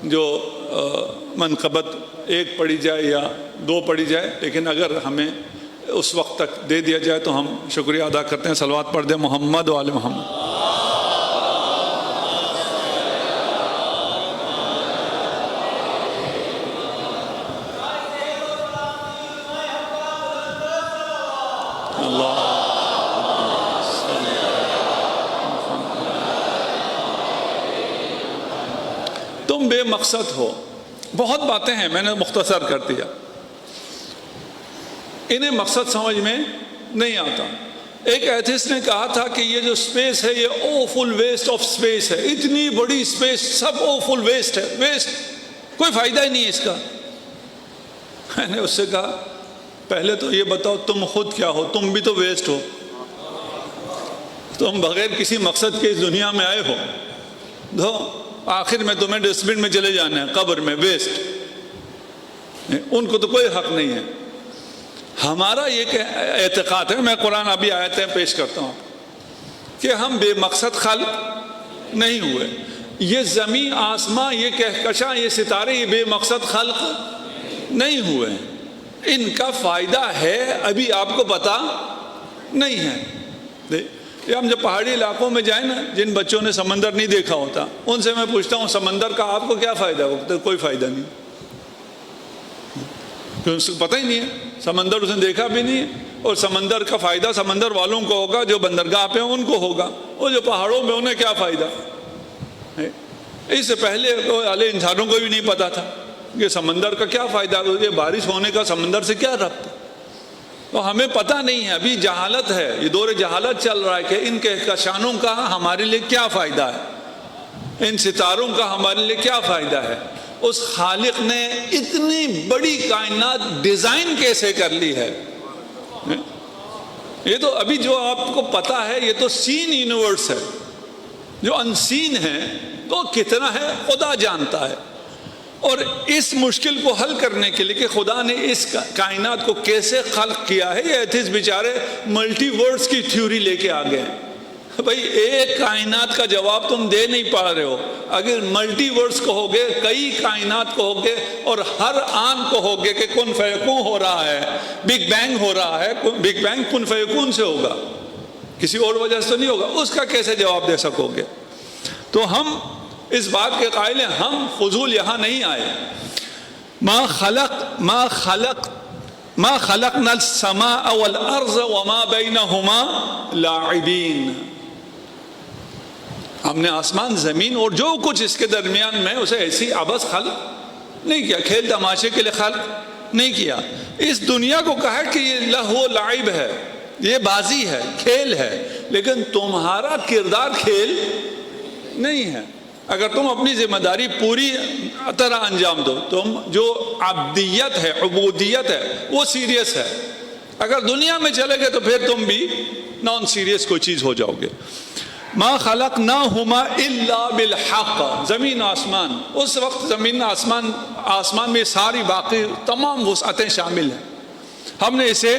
جو منقبت 1 پڑھی جائے یا 2 پڑھی جائے، لیکن اگر ہمیں اس وقت تک دے دیا جائے تو ہم شکریہ ادا کرتے ہیں۔ صلوات پڑھ دیں محمد و آل محمد۔ تم بے مقصد ہو، بہت باتیں ہیں، میں نے مختصر کر دیا، انہیں مقصد سمجھ میں نہیں آتا۔ ایک ایتھسٹ نے کہا تھا کہ یہ جو سپیس ہے یہ اوفل ویسٹ آف سپیس ہے، اتنی بڑی سپیس سب اوفل ویسٹ ہے، ویسٹ، کوئی فائدہ ہی نہیں ہے اس کا۔ میں نے اس سے کہا پہلے تو یہ بتاؤ تم خود کیا ہو، تم بھی تو ویسٹ ہو، تم بغیر کسی مقصد کے اس دنیا میں آئے ہو، تو آخر میں تمہیں ڈسٹ بن میں چلے جانا ہے، قبر میں، ویسٹ، ان کو تو کوئی حق نہیں ہے۔ ہمارا یہ اعتقاد ہے، میں قرآن ابھی آیتیں پیش کرتا ہوں کہ ہم بے مقصد خلق نہیں ہوئے، یہ زمین آسماں، یہ کہکشاں، یہ ستارے، یہ بے مقصد خلق نہیں ہوئے، ان کا فائدہ ہے ابھی آپ کو پتہ نہیں ہے۔ یہ ہم جب پہاڑی علاقوں میں جائیں نا، جن بچوں نے سمندر نہیں دیکھا ہوتا، ان سے میں پوچھتا ہوں سمندر کا آپ کو کیا فائدہ ہے؟ کوئی فائدہ نہیں، اس کو پتہ ہی نہیں ہے، سمندر اس نے دیکھا بھی نہیں ہے، اور سمندر کا فائدہ سمندر والوں کو ہوگا جو بندرگاہ پہ ہیں ان کو ہوگا، اور جو پہاڑوں میں انہیں کیا فائدہ؟ اس سے پہلے والے انسانوں کو بھی نہیں پتا تھا کہ سمندر کا کیا فائدہ، یہ بارش ہونے کا سمندر سے کیا ربط؟ تو ہمیں پتہ نہیں ہے، ابھی جہالت ہے، یہ دور جہالت چل رہا ہے کہ ان کہکشانوں کا ہمارے لیے کیا فائدہ ہے، ان ستاروں کا ہمارے لیے کیا فائدہ ہے، اس خالق نے اتنی بڑی کائنات ڈیزائن کیسے کر لی ہے۔ یہ تو ابھی جو آپ کو پتہ ہے یہ تو سین یونیورس ہے، جو انسین ہے تو کتنا ہے خدا جانتا ہے۔ اور اس مشکل کو حل کرنے کے لیے کہ خدا نے اس کائنات کو کیسے خلق کیا ہے، یہ ایتھسٹ بیچارے ملٹی ورڈز کی تھیوری لے کے آ گئے ہیں۔ بھائی ایک کائنات کا جواب تم دے نہیں پا رہے ہو، اگر ملٹی ورڈز کہو گے، کئی کائنات کہو گے، اور ہر آن کہو گے کہ کن فیکون ہو رہا ہے، بگ بینگ ہو رہا ہے، بگ بینگ کن فیکون سے ہوگا، کسی اور وجہ سے تو نہیں ہوگا، اس کا کیسے جواب دے سکو گے؟ تو ہم اس بات کے قائل ہیں، ہم فضول یہاں نہیں آئے۔ ما خلقنا السماء والارض وما بینہما لاعبین، ہم نے آسمان زمین اور جو کچھ اس کے درمیان میں اسے ایسی عبث خلق نہیں کیا، کھیل تماشے کے لیے خلق نہیں کیا۔ اس دنیا کو کہا کہ یہ لہو و لعب ہے، یہ بازی ہے، کھیل ہے، لیکن تمہارا کردار کھیل نہیں ہے۔ اگر تم اپنی ذمہ داری پوری طرح انجام دو، تم جو عبدیت ہے، عبودیت ہے، وہ سیریس ہے۔ اگر دنیا میں چلے گئے تو پھر تم بھی نان سیریس کوئی چیز ہو جاؤ گے۔ ما خلقناہما الا بالحق، زمین آسمان، اس وقت زمین آسمان میں ساری باقی تمام وسعتیں شامل ہیں، ہم نے اسے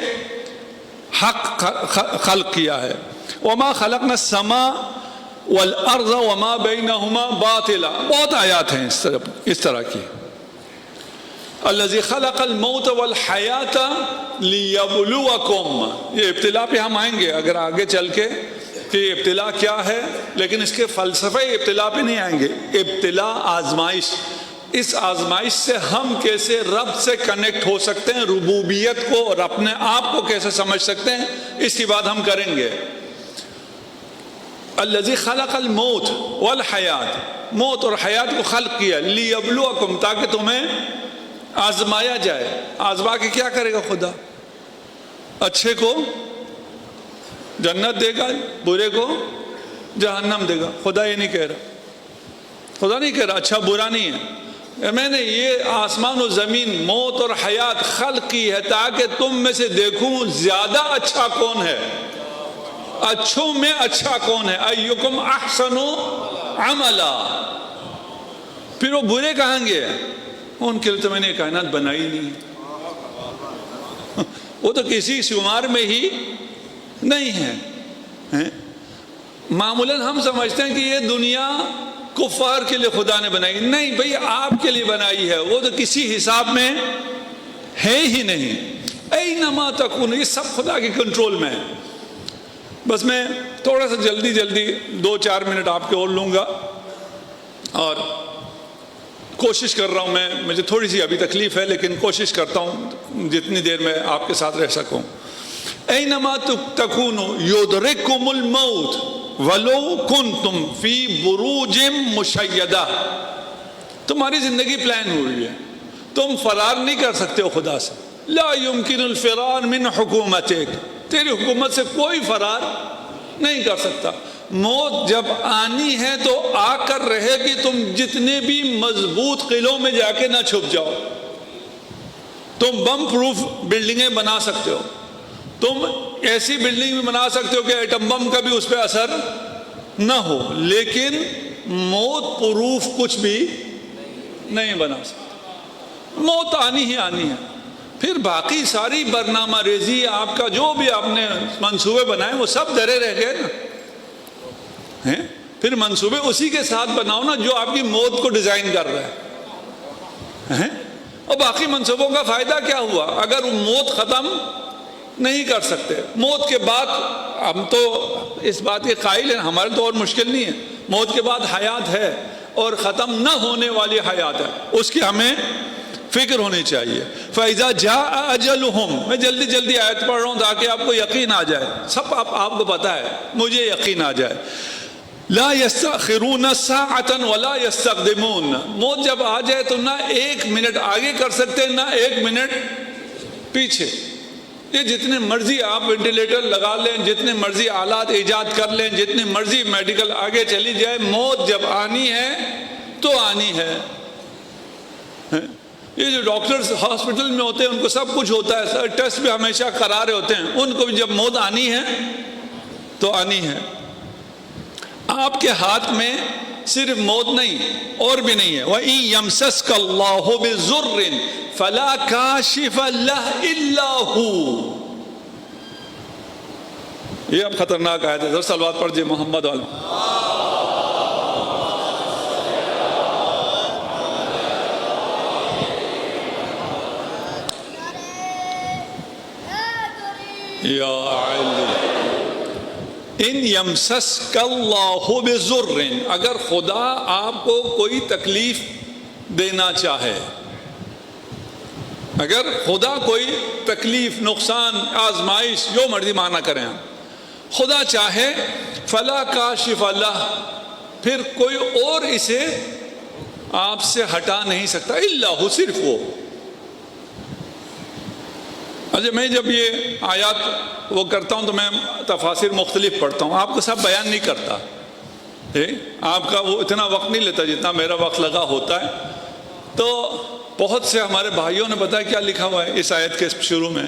حق خلق کیا ہے۔ وما خلقنا السماء والارض وما بینہما باطلا، بہت آیات ہیں اس طرح کی۔ الذی خلق الموت والحیات لیبلوکم، یہ ابتلا پہ ہم آئیں گے اگر آگے چل کے کہ ابتلا کیا ہے، لیکن اس کے فلسفے ابتلا پہ نہیں آئیں گے۔ ابتلا آزمائش، اس آزمائش سے ہم کیسے رب سے کنیکٹ ہو سکتے ہیں، ربوبیت کو اور اپنے آپ کو کیسے سمجھ سکتے ہیں، اس کی بات ہم کریں گے۔ الذی خلق الموت والحیات، موت اور حیات کو خلق کیا، لیبلوکم، تاکہ تمہیں آزمایا جائے۔ آزما کے کیا کرے گا خدا؟ اچھے کو جنت دے گا، برے کو جہنم دے گا۔ خدا یہ نہیں کہہ رہا، خدا نہیں کہہ رہا اچھا برا نہیں ہے، میں نے یہ آسمان و زمین، موت اور حیات خلق کی ہے تاکہ تم میں سے دیکھوں زیادہ اچھا کون ہے، اچھوں میں اچھا کون ہے، ایکم احسن عملا۔ پھر وہ برے کہاں گے؟ ان کے لیے تو میں نے کائنات بنائی نہیں، وہ تو کسی شمار میں ہی نہیں ہے۔ معمولاً ہم سمجھتے ہیں کہ یہ دنیا کفار کے لیے خدا نے بنائی، نہیں بھئی آپ کے لیے بنائی ہے، وہ تو کسی حساب میں ہے ہی نہیں۔ اینما تکون، یہ سب خدا کے کنٹرول میں ہے۔ بس میں تھوڑا سا جلدی 2-4 منٹ آپ کے اور لوں گا، اور کوشش کر رہا ہوں، مجھے تھوڑی سی ابھی تکلیف ہے لیکن کوشش کرتا ہوں جتنی دیر میں آپ کے ساتھ رہ سکوں۔ اینما تکونوا یدرککم الموت ولو کنتم فی بروج مشیدہ، تمہاری زندگی پلان ہوئی ہے، تم فرار نہیں کر سکتے ہو خدا سے۔ لا یمکن الفرار من حکومتک، تیری حکومت سے کوئی فرار نہیں کر سکتا۔ موت جب آنی ہے تو آ کر رہے گی، تم جتنے بھی مضبوط قلعوں میں جا کے نہ چھپ جاؤ۔ تم بم پروف بلڈنگیں بنا سکتے ہو، تم ایسی بلڈنگ بھی بنا سکتے ہو کہ ایٹم بم کا بھی اس پہ اثر نہ ہو، لیکن موت پروف کچھ بھی نہیں بنا سکتے۔ موت آنی ہی آنی ہے، پھر باقی ساری برنامہ ریزی آپ کا جو بھی آپ نے منصوبے بنائے وہ سب درے رہ گئے نا۔ پھر منصوبے اسی کے ساتھ بناؤ نا جو آپ کی موت کو ڈیزائن کر رہا ہے، اور باقی منصوبوں کا فائدہ کیا ہوا اگر وہ موت ختم نہیں کر سکتے۔ موت کے بعد ہم تو اس بات کے قائل ہیں، ہمارے تو اور مشکل نہیں ہے، موت کے بعد حیات ہے اور ختم نہ ہونے والی حیات ہے، اس کی ہمیں فکر ہونی چاہیے۔ فَإِذَا جَاءَ أَجَلُهُمْ، میں جلدی آیت پڑھ رہا ہوں تاکہ آپ کو یقین آ جائے، سب آپ کو پتا ہے، مجھے یقین آ جائے۔ لا يستأخرون ساعة ولا يستقدمون، موت جب آ جائے تو نہ 1 منٹ آگے کر سکتے نہ 1 منٹ پیچھے۔ یہ جتنے مرضی آپ وینٹیلیٹر لگا لیں، جتنے مرضی آلات ایجاد کر لیں، جتنے مرضی میڈیکل آگے چلی جائے، موت جب آنی ہے تو آنی ہے۔ یہ جو ڈاکٹرز ہاسپٹل میں ہوتے ہیں ان کو سب کچھ ہوتا ہے، ٹیسٹ بھی ہمیشہ کرا رہے ہوتے ہیں، ان کو بھی جب موت آنی ہے تو آنی ہے۔ آپ کے ہاتھ میں صرف موت نہیں اور بھی نہیں ہے۔ وَإِن يَمْسَسْكَ اللَّهُ بِضُرٍّ فَلَا كَاشِفَ لَهُ إِلَّا هُوَ۔ یہ اب خطرناک آیت ہے، ذرا صلوات پڑھ جی محمد علیہ۔ یا علی ان یمسسک اللہ بضر، اگر خدا آپ کو کوئی تکلیف دینا چاہے، اگر خدا کوئی تکلیف، نقصان، آزمائش، جو مرضی معنی کریں خدا چاہے، فلا کاشف اللہ، پھر کوئی اور اسے آپ سے ہٹا نہیں سکتا، الا ہو، صرف وہ۔ اچھا میں جب یہ آیات وہ کرتا ہوں تو میں تفاسیر مختلف پڑھتا ہوں، آپ کو سب بیان نہیں کرتا، آپ کا وہ اتنا وقت نہیں لیتا جتنا میرا وقت لگا ہوتا ہے۔ تو بہت سے ہمارے بھائیوں نے بتایا کیا لکھا ہوا ہے اس آیت کے شروع میں،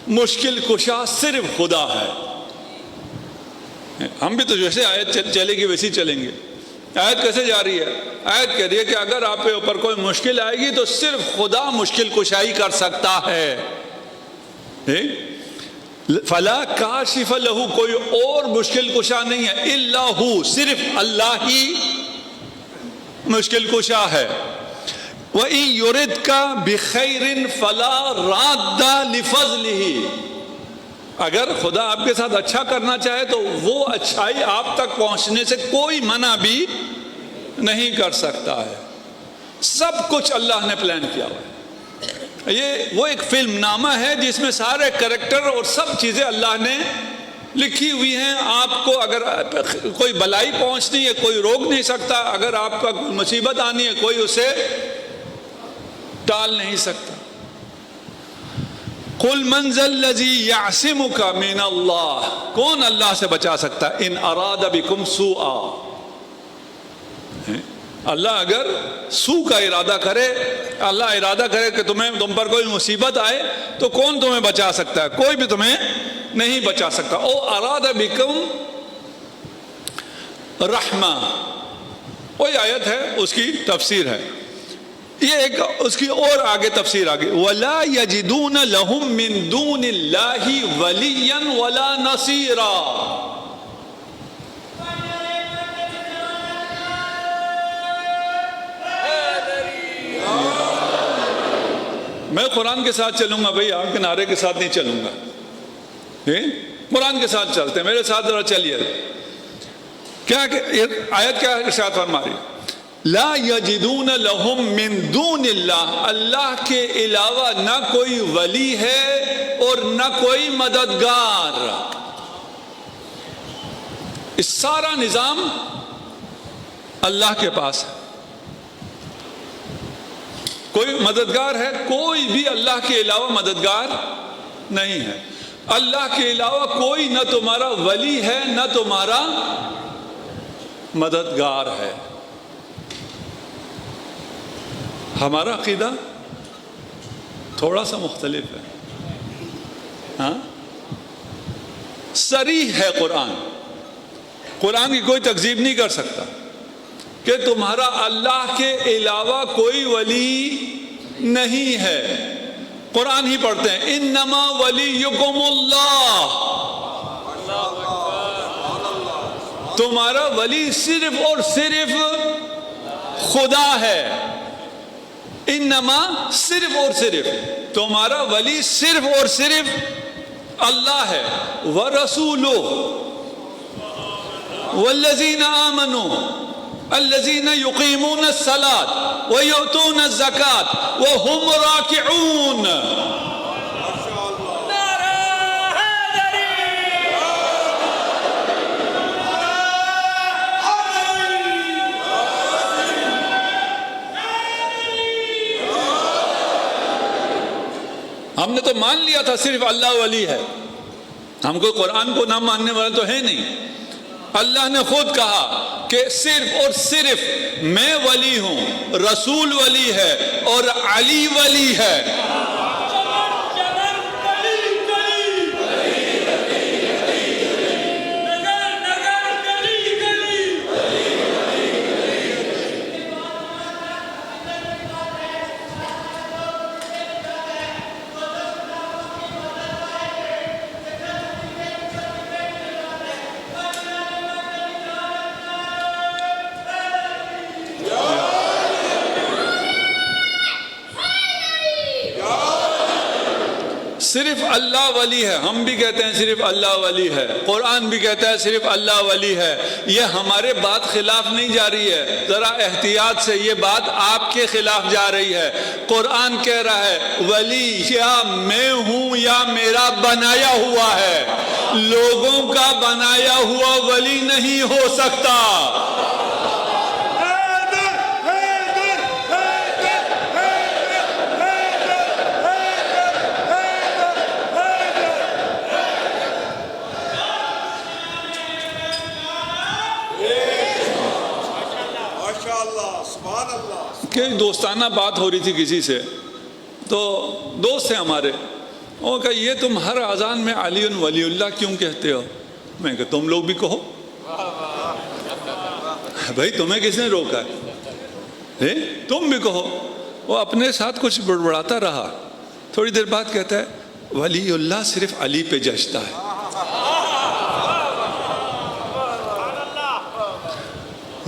مشکل کشا صرف خدا ہے۔ ہم بھی تو جیسے آیت چلے گی ویسے چلیں گے۔ آیت کیسے جا رہی ہے؟ آیت کہہ رہی ہے کہ اگر آپ کے اوپر کوئی مشکل آئے گی تو صرف خدا مشکل کشائی کر سکتا ہے۔ فلا کاشف لہ، کوئی اور مشکل کشا نہیں ہے، الا ہو، صرف اللہ ہی مشکل کشا ہے۔ وَإِن يُرِدْكَ بِخَيْرٍ فَلَا رَادَّ لِفَضْلِهِ، اگر خدا آپ کے ساتھ اچھا کرنا چاہے تو وہ اچھائی آپ تک پہنچنے سے کوئی منع بھی نہیں کر سکتا ہے۔ سب کچھ اللہ نے پلان کیا ہوا ہے۔ یہ وہ ایک فلم نامہ ہے جس میں سارے کریکٹر اور سب چیزیں اللہ نے لکھی ہوئی ہیں۔ آپ کو اگر کوئی بلائی پہنچنی ہے کوئی روک نہیں سکتا، اگر آپ کا کوئی مصیبت آنی ہے کوئی اسے ٹال نہیں سکتا۔ قُلْ مَنْ ذَا الَّذِي يَعْصِمُكَ مِنَ اللَّهِ، کون اللہ سے بچا سکتا ہے؟ ان اراد بکم سوءا، اللہ اگر سوء کا ارادہ کرے، اللہ ارادہ کرے کہ تم پر کوئی مصیبت آئے تو کون تمہیں بچا سکتا ہے؟ کوئی بھی تمہیں نہیں بچا سکتا۔ او اراد بکم رحمہ، وہی آیت ہے، اس کی تفسیر ہے۔ یہ ایک اس کی اور آگے تفسیر آگے، وَلَا يَجِدُونَ لَهُم مِّن دُونِ اللَّهِ وَلِيًّا وَلَا نَصِيرًا۔ میں قرآن کے ساتھ چلوں گا بھائی، آپ کے نعرے کے ساتھ نہیں چلوں گا، قرآن کے ساتھ چلتے ہیں، میرے ساتھ ذرا چلیے۔ کیا آیت کیا ارشاد فرما رہی ہے؟ لا یجدون لہم من دون اللہ، اللہ کے علاوہ نہ کوئی ولی ہے اور نہ کوئی مددگار۔ اس سارا نظام اللہ کے پاس ہے، کوئی مددگار ہے؟ کوئی بھی اللہ کے علاوہ مددگار نہیں ہے۔ اللہ کے علاوہ کوئی نہ تمہارا ولی ہے نہ تمہارا مددگار ہے۔ ہمارا عقیدہ تھوڑا سا مختلف ہے، ہاں، صریح ہے قرآن، قرآن کی کوئی تکذیب نہیں کر سکتا کہ تمہارا اللہ کے علاوہ کوئی ولی نہیں ہے۔ قرآن ہی پڑھتے ہیں، انما ولیکم اللہ، تمہارا ولی صرف اور صرف خدا ہے۔ انما، صرف اور صرف، تمہارا ولی صرف اور صرف اللہ ہے۔ وَرَسُولُهُ وَالَّذِينَ آمَنُوا الَّذِينَ يُقِيمُونَ الصَّلَاةَ وَيُؤْتُونَ الزَّكَاةَ وَهُمْ رَاكِعُونَ۔ ہم نے تو مان لیا تھا صرف اللہ ولی ہے، ہم کو قرآن کو نہ ماننے والے تو ہے نہیں۔ اللہ نے خود کہا کہ صرف اور صرف میں ولی ہوں، رسول ولی ہے اور علی ولی ہے۔ صرف اللہ ولی ہے، ہم بھی کہتے ہیں صرف اللہ ولی ہے، قرآن بھی کہتا ہے صرف اللہ ولی ہے۔ یہ ہمارے بات خلاف نہیں جا رہی ہے، ذرا احتیاط سے، یہ بات آپ کے خلاف جا رہی ہے۔ قرآن کہہ رہا ہے ولی یا میں ہوں یا میرا بنایا ہوا ہے، لوگوں کا بنایا ہوا ولی نہیں ہو سکتا۔ کہ دوستانہ بات ہو رہی تھی کسی سے، تو دوست ہیں ہمارے، وہ کہ یہ تم ہر اذان میں علی ولی اللہ کیوں کہتے ہو؟ میں کہ تم لوگ بھی کہو، بھائی تمہیں کس نے روکا ہے؟ تم بھی کہو۔ وہ اپنے ساتھ کچھ بڑبڑاتا رہا، تھوڑی دیر بعد کہتا ہے ولی اللہ صرف علی پہ جچتا ہے۔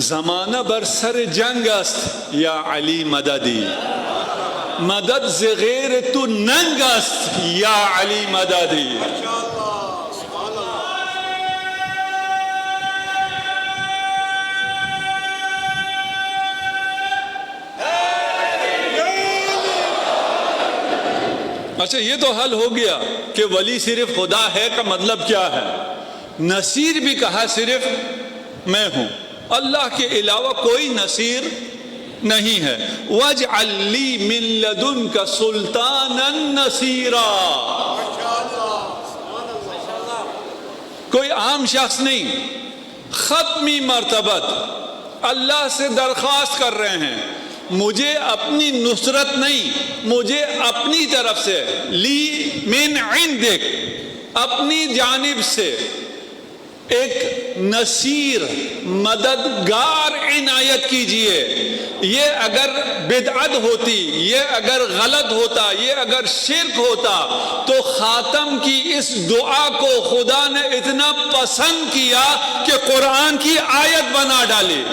زمانہ بر سر جنگ است یا علی مددی، مدد ز غیر تو ننگ است یا علی مددی۔ اچھا یہ تو حل ہو گیا کہ ولی صرف خدا ہے کا مطلب کیا ہے۔ نصیر بھی کہا صرف میں ہوں، اللہ کے علاوہ کوئی نصیر نہیں ہے۔ وَاجْعَلْ لِي مِن لَدُنْكَ سُلْطَانًا نَصِيرًا، کوئی عام شخص نہیں، ختمی مرتبت اللہ سے درخواست کر رہے ہیں مجھے اپنی نصرت نہیں، مجھے اپنی طرف سے، لی من عندک، اپنی جانب سے ایک نصیر مددگار عنایت کیجئے۔ یہ اگر بدعت ہوتی، یہ اگر غلط ہوتا، یہ اگر شرک ہوتا تو خاتم کی اس دعا کو خدا نے اتنا پسند کیا کہ قرآن کی آیت بنا ڈالی۔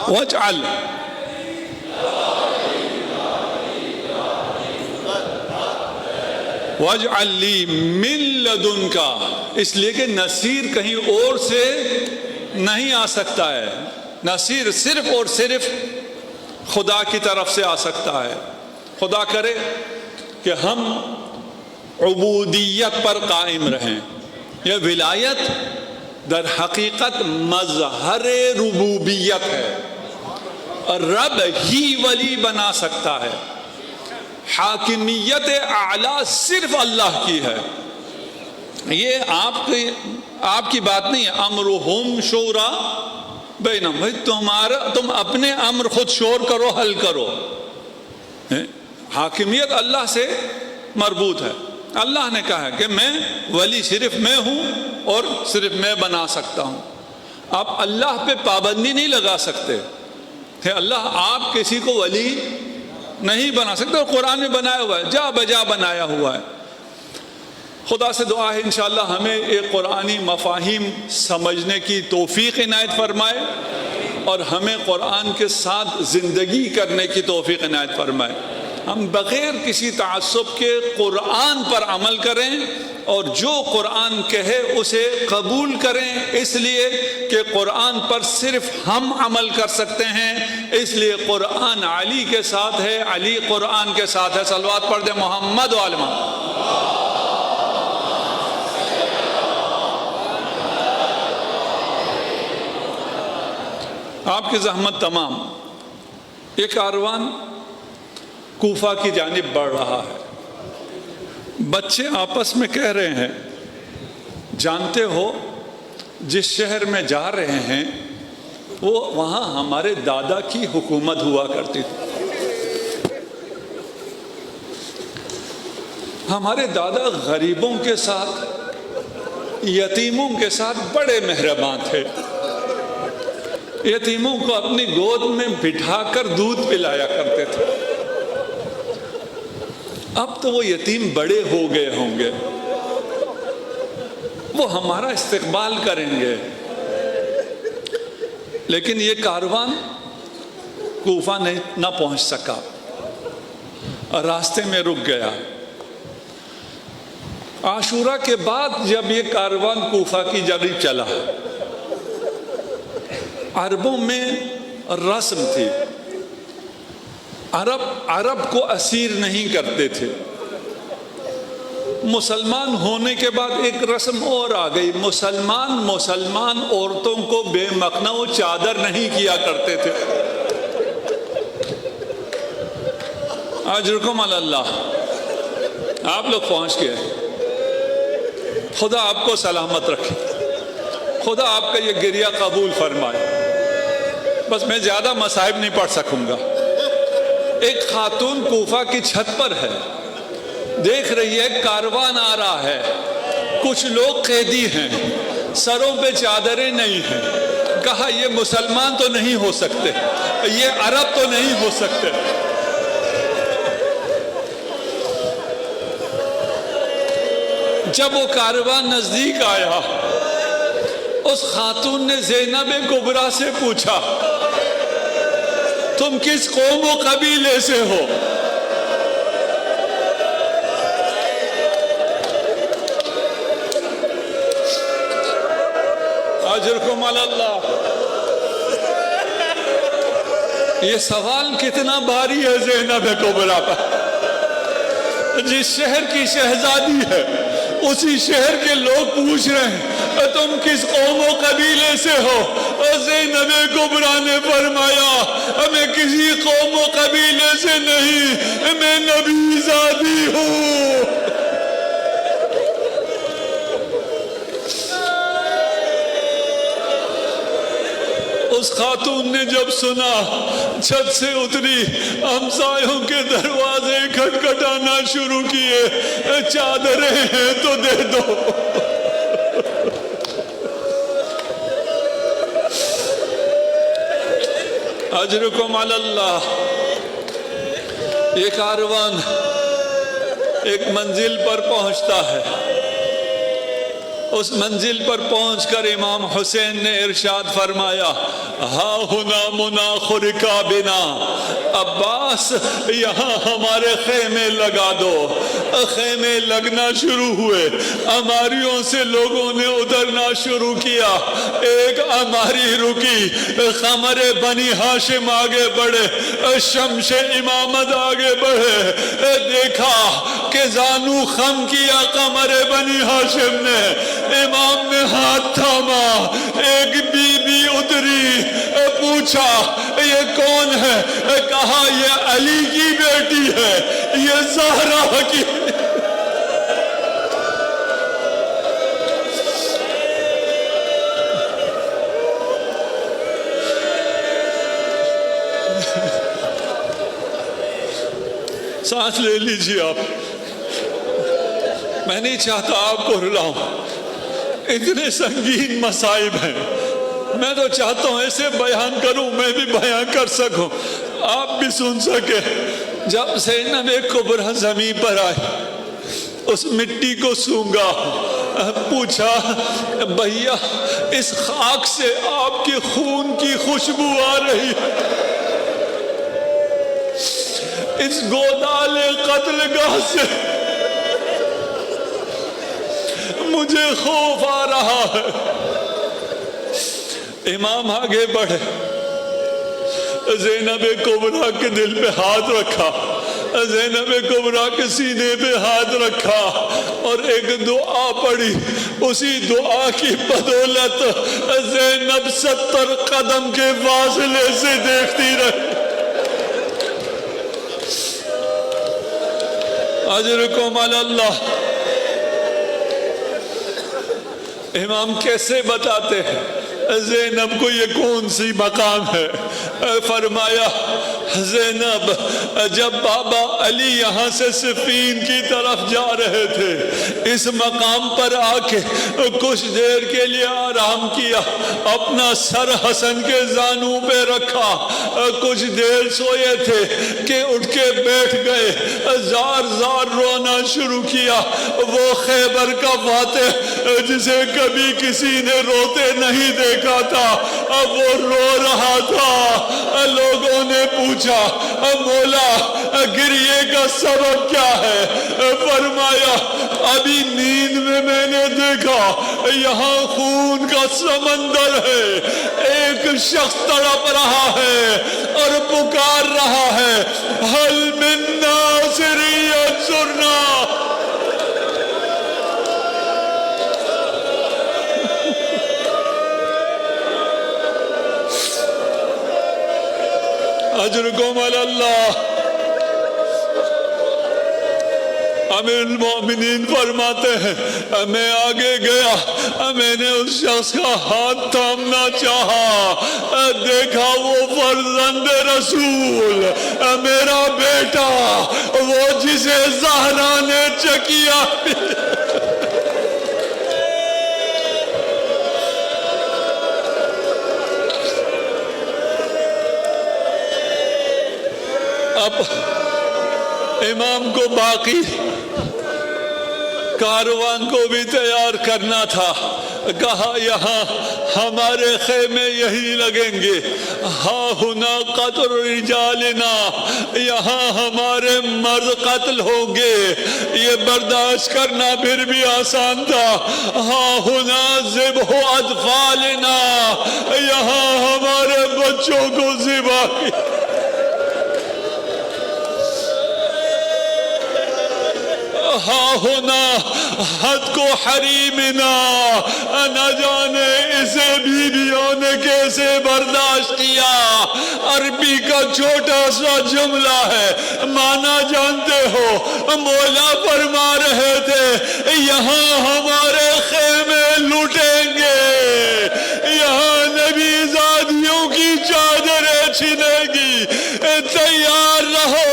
وَاجْعَلْ وَاجْعَلْ لِي مِن لَدُنْكَ، اس لیے کہ نصیر کہیں اور سے نہیں آ سکتا ہے، نصیر صرف اور صرف خدا کی طرف سے آ سکتا ہے۔ خدا کرے کہ ہم عبودیت پر قائم رہیں۔ یہ ولایت در حقیقت مظہر ربوبیت ہے، اور رب ہی ولی بنا سکتا ہے۔ حاکمیت اعلیٰ صرف اللہ کی ہے، یہ آپ کی بات نہیں ہے۔ امرہم شورا بینہم، بھائی تم اپنے امر خود شور کرو، حل کرو۔ حاکمیت اللہ سے مربوط ہے۔ اللہ نے کہا ہے کہ میں ولی صرف میں ہوں اور صرف میں بنا سکتا ہوں۔ آپ اللہ پہ پابندی نہیں لگا سکتے، اللہ آپ کسی کو ولی نہیں بنا سکتے، اور قرآن میں بنایا ہوا ہے، جا بجا بنایا ہوا ہے۔ خدا سے دعا ہے انشاءاللہ ہمیں ایک قرآنی مفاہیم سمجھنے کی توفیق عنایت فرمائے، اور ہمیں قرآن کے ساتھ زندگی کرنے کی توفیق عنایت فرمائے۔ ہم بغیر کسی تعصب کے قرآن پر عمل کریں، اور جو قرآن کہے اسے قبول کریں، اس لیے کہ قرآن پر صرف ہم عمل کر سکتے ہیں، اس لیے قرآن علی کے ساتھ ہے، علی قرآن کے ساتھ ہے۔ صلوات پڑھ دیں محمد و آل محمد۔ آپ کی زحمت تمام۔ یہ کاروان کوفہ کی جانب بڑھ رہا ہے۔ بچے آپس میں کہہ رہے ہیں جانتے ہو جس شہر میں جا رہے ہیں وہاں ہمارے دادا کی حکومت ہوا کرتی تھی، ہمارے دادا غریبوں کے ساتھ یتیموں کے ساتھ بڑے مہربان تھے، یتیموں کو اپنی گود میں بٹھا کر دودھ پلایا کرتے تھے۔ اب تو وہ یتیم بڑے ہو گئے ہوں گے، وہ ہمارا استقبال کریں گے، لیکن یہ کاروان کوفہ نہ پہنچ سکا، راستے میں رک گیا۔ عاشورہ کے بعد جب یہ کاروان کوفہ کی جانب چلا، عربوں میں رسم تھی، عرب کو اسیر نہیں کرتے تھے۔ مسلمان ہونے کے بعد ایک رسم اور آ گئی، مسلمان عورتوں کو بے مخنہ و چادر نہیں کیا کرتے تھے۔ اجرکم علی اللہ، آپ لوگ پہنچ گئے، خدا آپ کو سلامت رکھے، خدا آپ کا یہ گریہ قبول فرمائے۔ بس میں زیادہ مصائب نہیں پڑھ سکوں گا۔ ایک خاتون کوفہ کی چھت پر ہے، دیکھ رہی ہے کاروان آ رہا ہے، کچھ لوگ قیدی ہیں، سروں پہ چادریں نہیں ہیں۔ کہا یہ مسلمان تو نہیں ہو سکتے، یہ عرب تو نہیں ہو سکتے۔ جب وہ کاروان نزدیک آیا، اس خاتون نے زینب کبریٰ سے پوچھا تم کس قوم و قبیلے سے ہو؟ اجرکم علی اللہ۔ یہ سوال کتنا بھاری ہے زینب کبریٰ پر، جس شہر کی شہزادی ہے اسی شہر کے لوگ پوچھ رہے ہیں تم کس قوم و قبیلے سے ہو؟ زینب کبریٰ نے فرمایا میں کسی قوم و قبیلے سے نہیں، میں نبی زادی ہوں۔ اس خاتون نے جب سنا چھت سے اتری، ہمسایوں کے دروازے کھٹکھٹانا شروع کیے، چادریں ہیں تو دے دو۔ اجرکم علی اللہ۔ یہ کاروان ایک منزل پر پہنچتا ہے، اس منزل پر پہنچ کر امام حسین نے ارشاد فرمایا ہا ہنا مناخ رکابنا، عباس یہاں ہمارے خیمے لگا دو۔ خیمے لگنا شروع ہوئے، اماریوں سے لوگوں نے اترنا شروع کیا۔ ایک اماری رکی، خمر بنی ہاشم آگے بڑھے، شمش امامت آگے بڑھے، دیکھا کہ زانو خم کیا قمر بنی ہاشم نے، امام نے ہاتھ تھاما، ایک بی بی اتری، پوچھا یہ کون ہے؟ کہا یہ علی کی بیٹی ہے، یہ زہرا کی۔ سانس لے لیجیے آپ، میں نہیں چاہتا آپ کو رلاؤں، اتنے سنگین مصائب ہیں، میں تو چاہتا ہوں ایسے بیان کروں میں بھی بیان کر سکوں، آپ بھی سن سکے۔ جب زینب کبریٰ زمین پر آئی، اس مٹی کو سونگا، پوچھا بھیا اس خاک سے آپ کے خون کی خوشبو آ رہی ہے، اس گودال قتل گاہ سے مجھے خوف آ رہا ہے۔ امام آگے بڑھے، زینب کبریٰ کے دل پہ ہاتھ رکھا، زینب کبریٰ کے سینے پہ ہاتھ رکھا اور ایک دعا پڑھی۔ اسی دعا کی بدولت زینب 70 قدم کے فاصلے سے دیکھتی رہی۔ اجرکم علی اللہ. امام کیسے بتاتے ہیں زینب کو یہ کون سی مقام ہے؟ فرمایا زینب جب بابا علی یہاں سے صفین کی طرف جا رہے تھے اس مقام پر آ کے کچھ دیر کے لیے آرام کیا, اپنا سر حسن کے زانوں پہ رکھا, کچھ دیر سوئے تھے کہ اٹھ کے بیٹھ گئے, زار زار رونا شروع کیا. وہ خیبر کا فاتح جسے کبھی کسی نے روتے نہیں دیکھا تھا اب وہ رو رہا تھا. لوگوں نے پوچھا مولا گریے کا سبب کیا ہے؟ فرمایا ابھی نیند میں نے دیکھا یہاں خون کا سمندر ہے, ایک شخص تڑپ رہا ہے اور پکار رہا ہے حل من ناصر ینصرنا. اجرکم علی اللہ. امیر المومنین فرماتے ہیں میں آگے گیا, میں نے اس شخص کا ہاتھ تھامنا چاہا, دیکھا وہ فرزند رسول میرا بیٹا, وہ جسے زہرا نے چکیا. اب امام کو باقی کاروان کو بھی تیار کرنا تھا. کہا یہاں ہمارے خیمے یہی لگیں گے, ہاں ہنا قتل رجالنا, یہاں ہمارے مرد قتل ہوں گے. یہ برداشت کرنا پھر بھی آسان تھا. ہاں ہنا ذبح اطفالنا, یہاں ہمارے بچوں کو ذبح کیا. ہاں ہونا حد کو حریمنا, نہ جانے اسے بیویوں نے کیسے برداشت کیا. عربی کا چھوٹا سا جملہ ہے, معنی جانتے ہو؟ مولا فرما رہے تھے یہاں ہمارے خیمے لوٹیں گے, یہاں نبی زادیوں کی چادریں چھنے گی, تیار رہو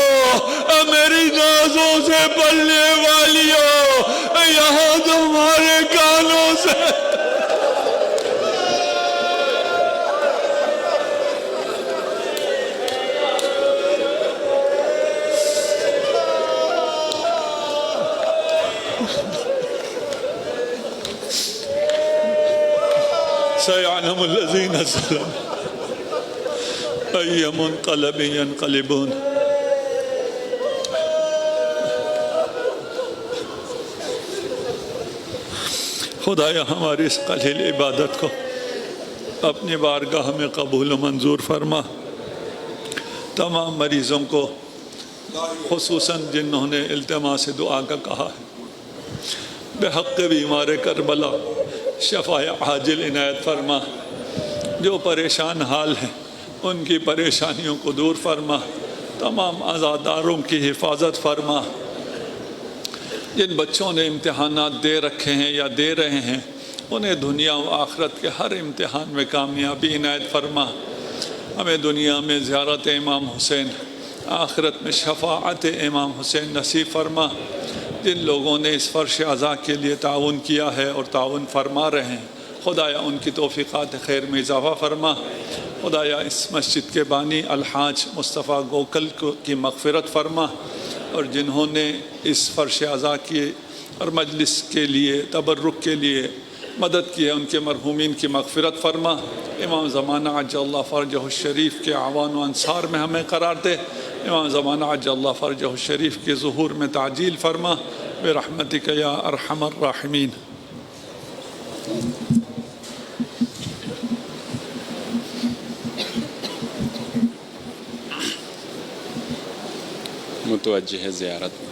میری نازوں سے پلنے والیوں, یہاں تمہارے کانوں سے. سيعلم الذين ظلموا أي منقلب ينقلبون. خدایا ہماری اس قلیل عبادت کو اپنی بارگاہ میں قبول و منظور فرما. تمام مریضوں کو خصوصاً جنہوں نے التماس دعا کا کہا ہے بحق بیمار کربلا شفاء عاجل عنایت فرما. جو پریشان حال ہیں ان کی پریشانیوں کو دور فرما. تمام عزاداروں کی حفاظت فرما. جن بچوں نے امتحانات دے رکھے ہیں یا دے رہے ہیں انہیں دنیا و آخرت کے ہر امتحان میں کامیابی عنایت فرما. ہمیں دنیا میں زیارت امام حسین, آخرت میں شفاعت امام حسین نصیب فرما. جن لوگوں نے اس فرش عزا کے لیے تعاون کیا ہے اور تعاون فرما رہے ہیں خدایا ان کی توفیقات خیر میں اضافہ فرما. خدایا اس مسجد کے بانی الحاج مصطفیٰ گوکل کی مغفرت فرما, اور جنہوں نے اس فرش عزا کی اور مجلس کے لیے تبرک کے لیے مدد کی ہے ان کے مرحومین کی مغفرت فرما. امام زمانہ عجل اللہ فرجہ الشریف کے اعوان و انصار میں ہمیں قرار دے. امام زمانہ عجل اللہ فرجہ الشریف کے ظہور میں تعجیل فرما برحمتک یا ارحم الراحمین. متوجہ ہے زیارت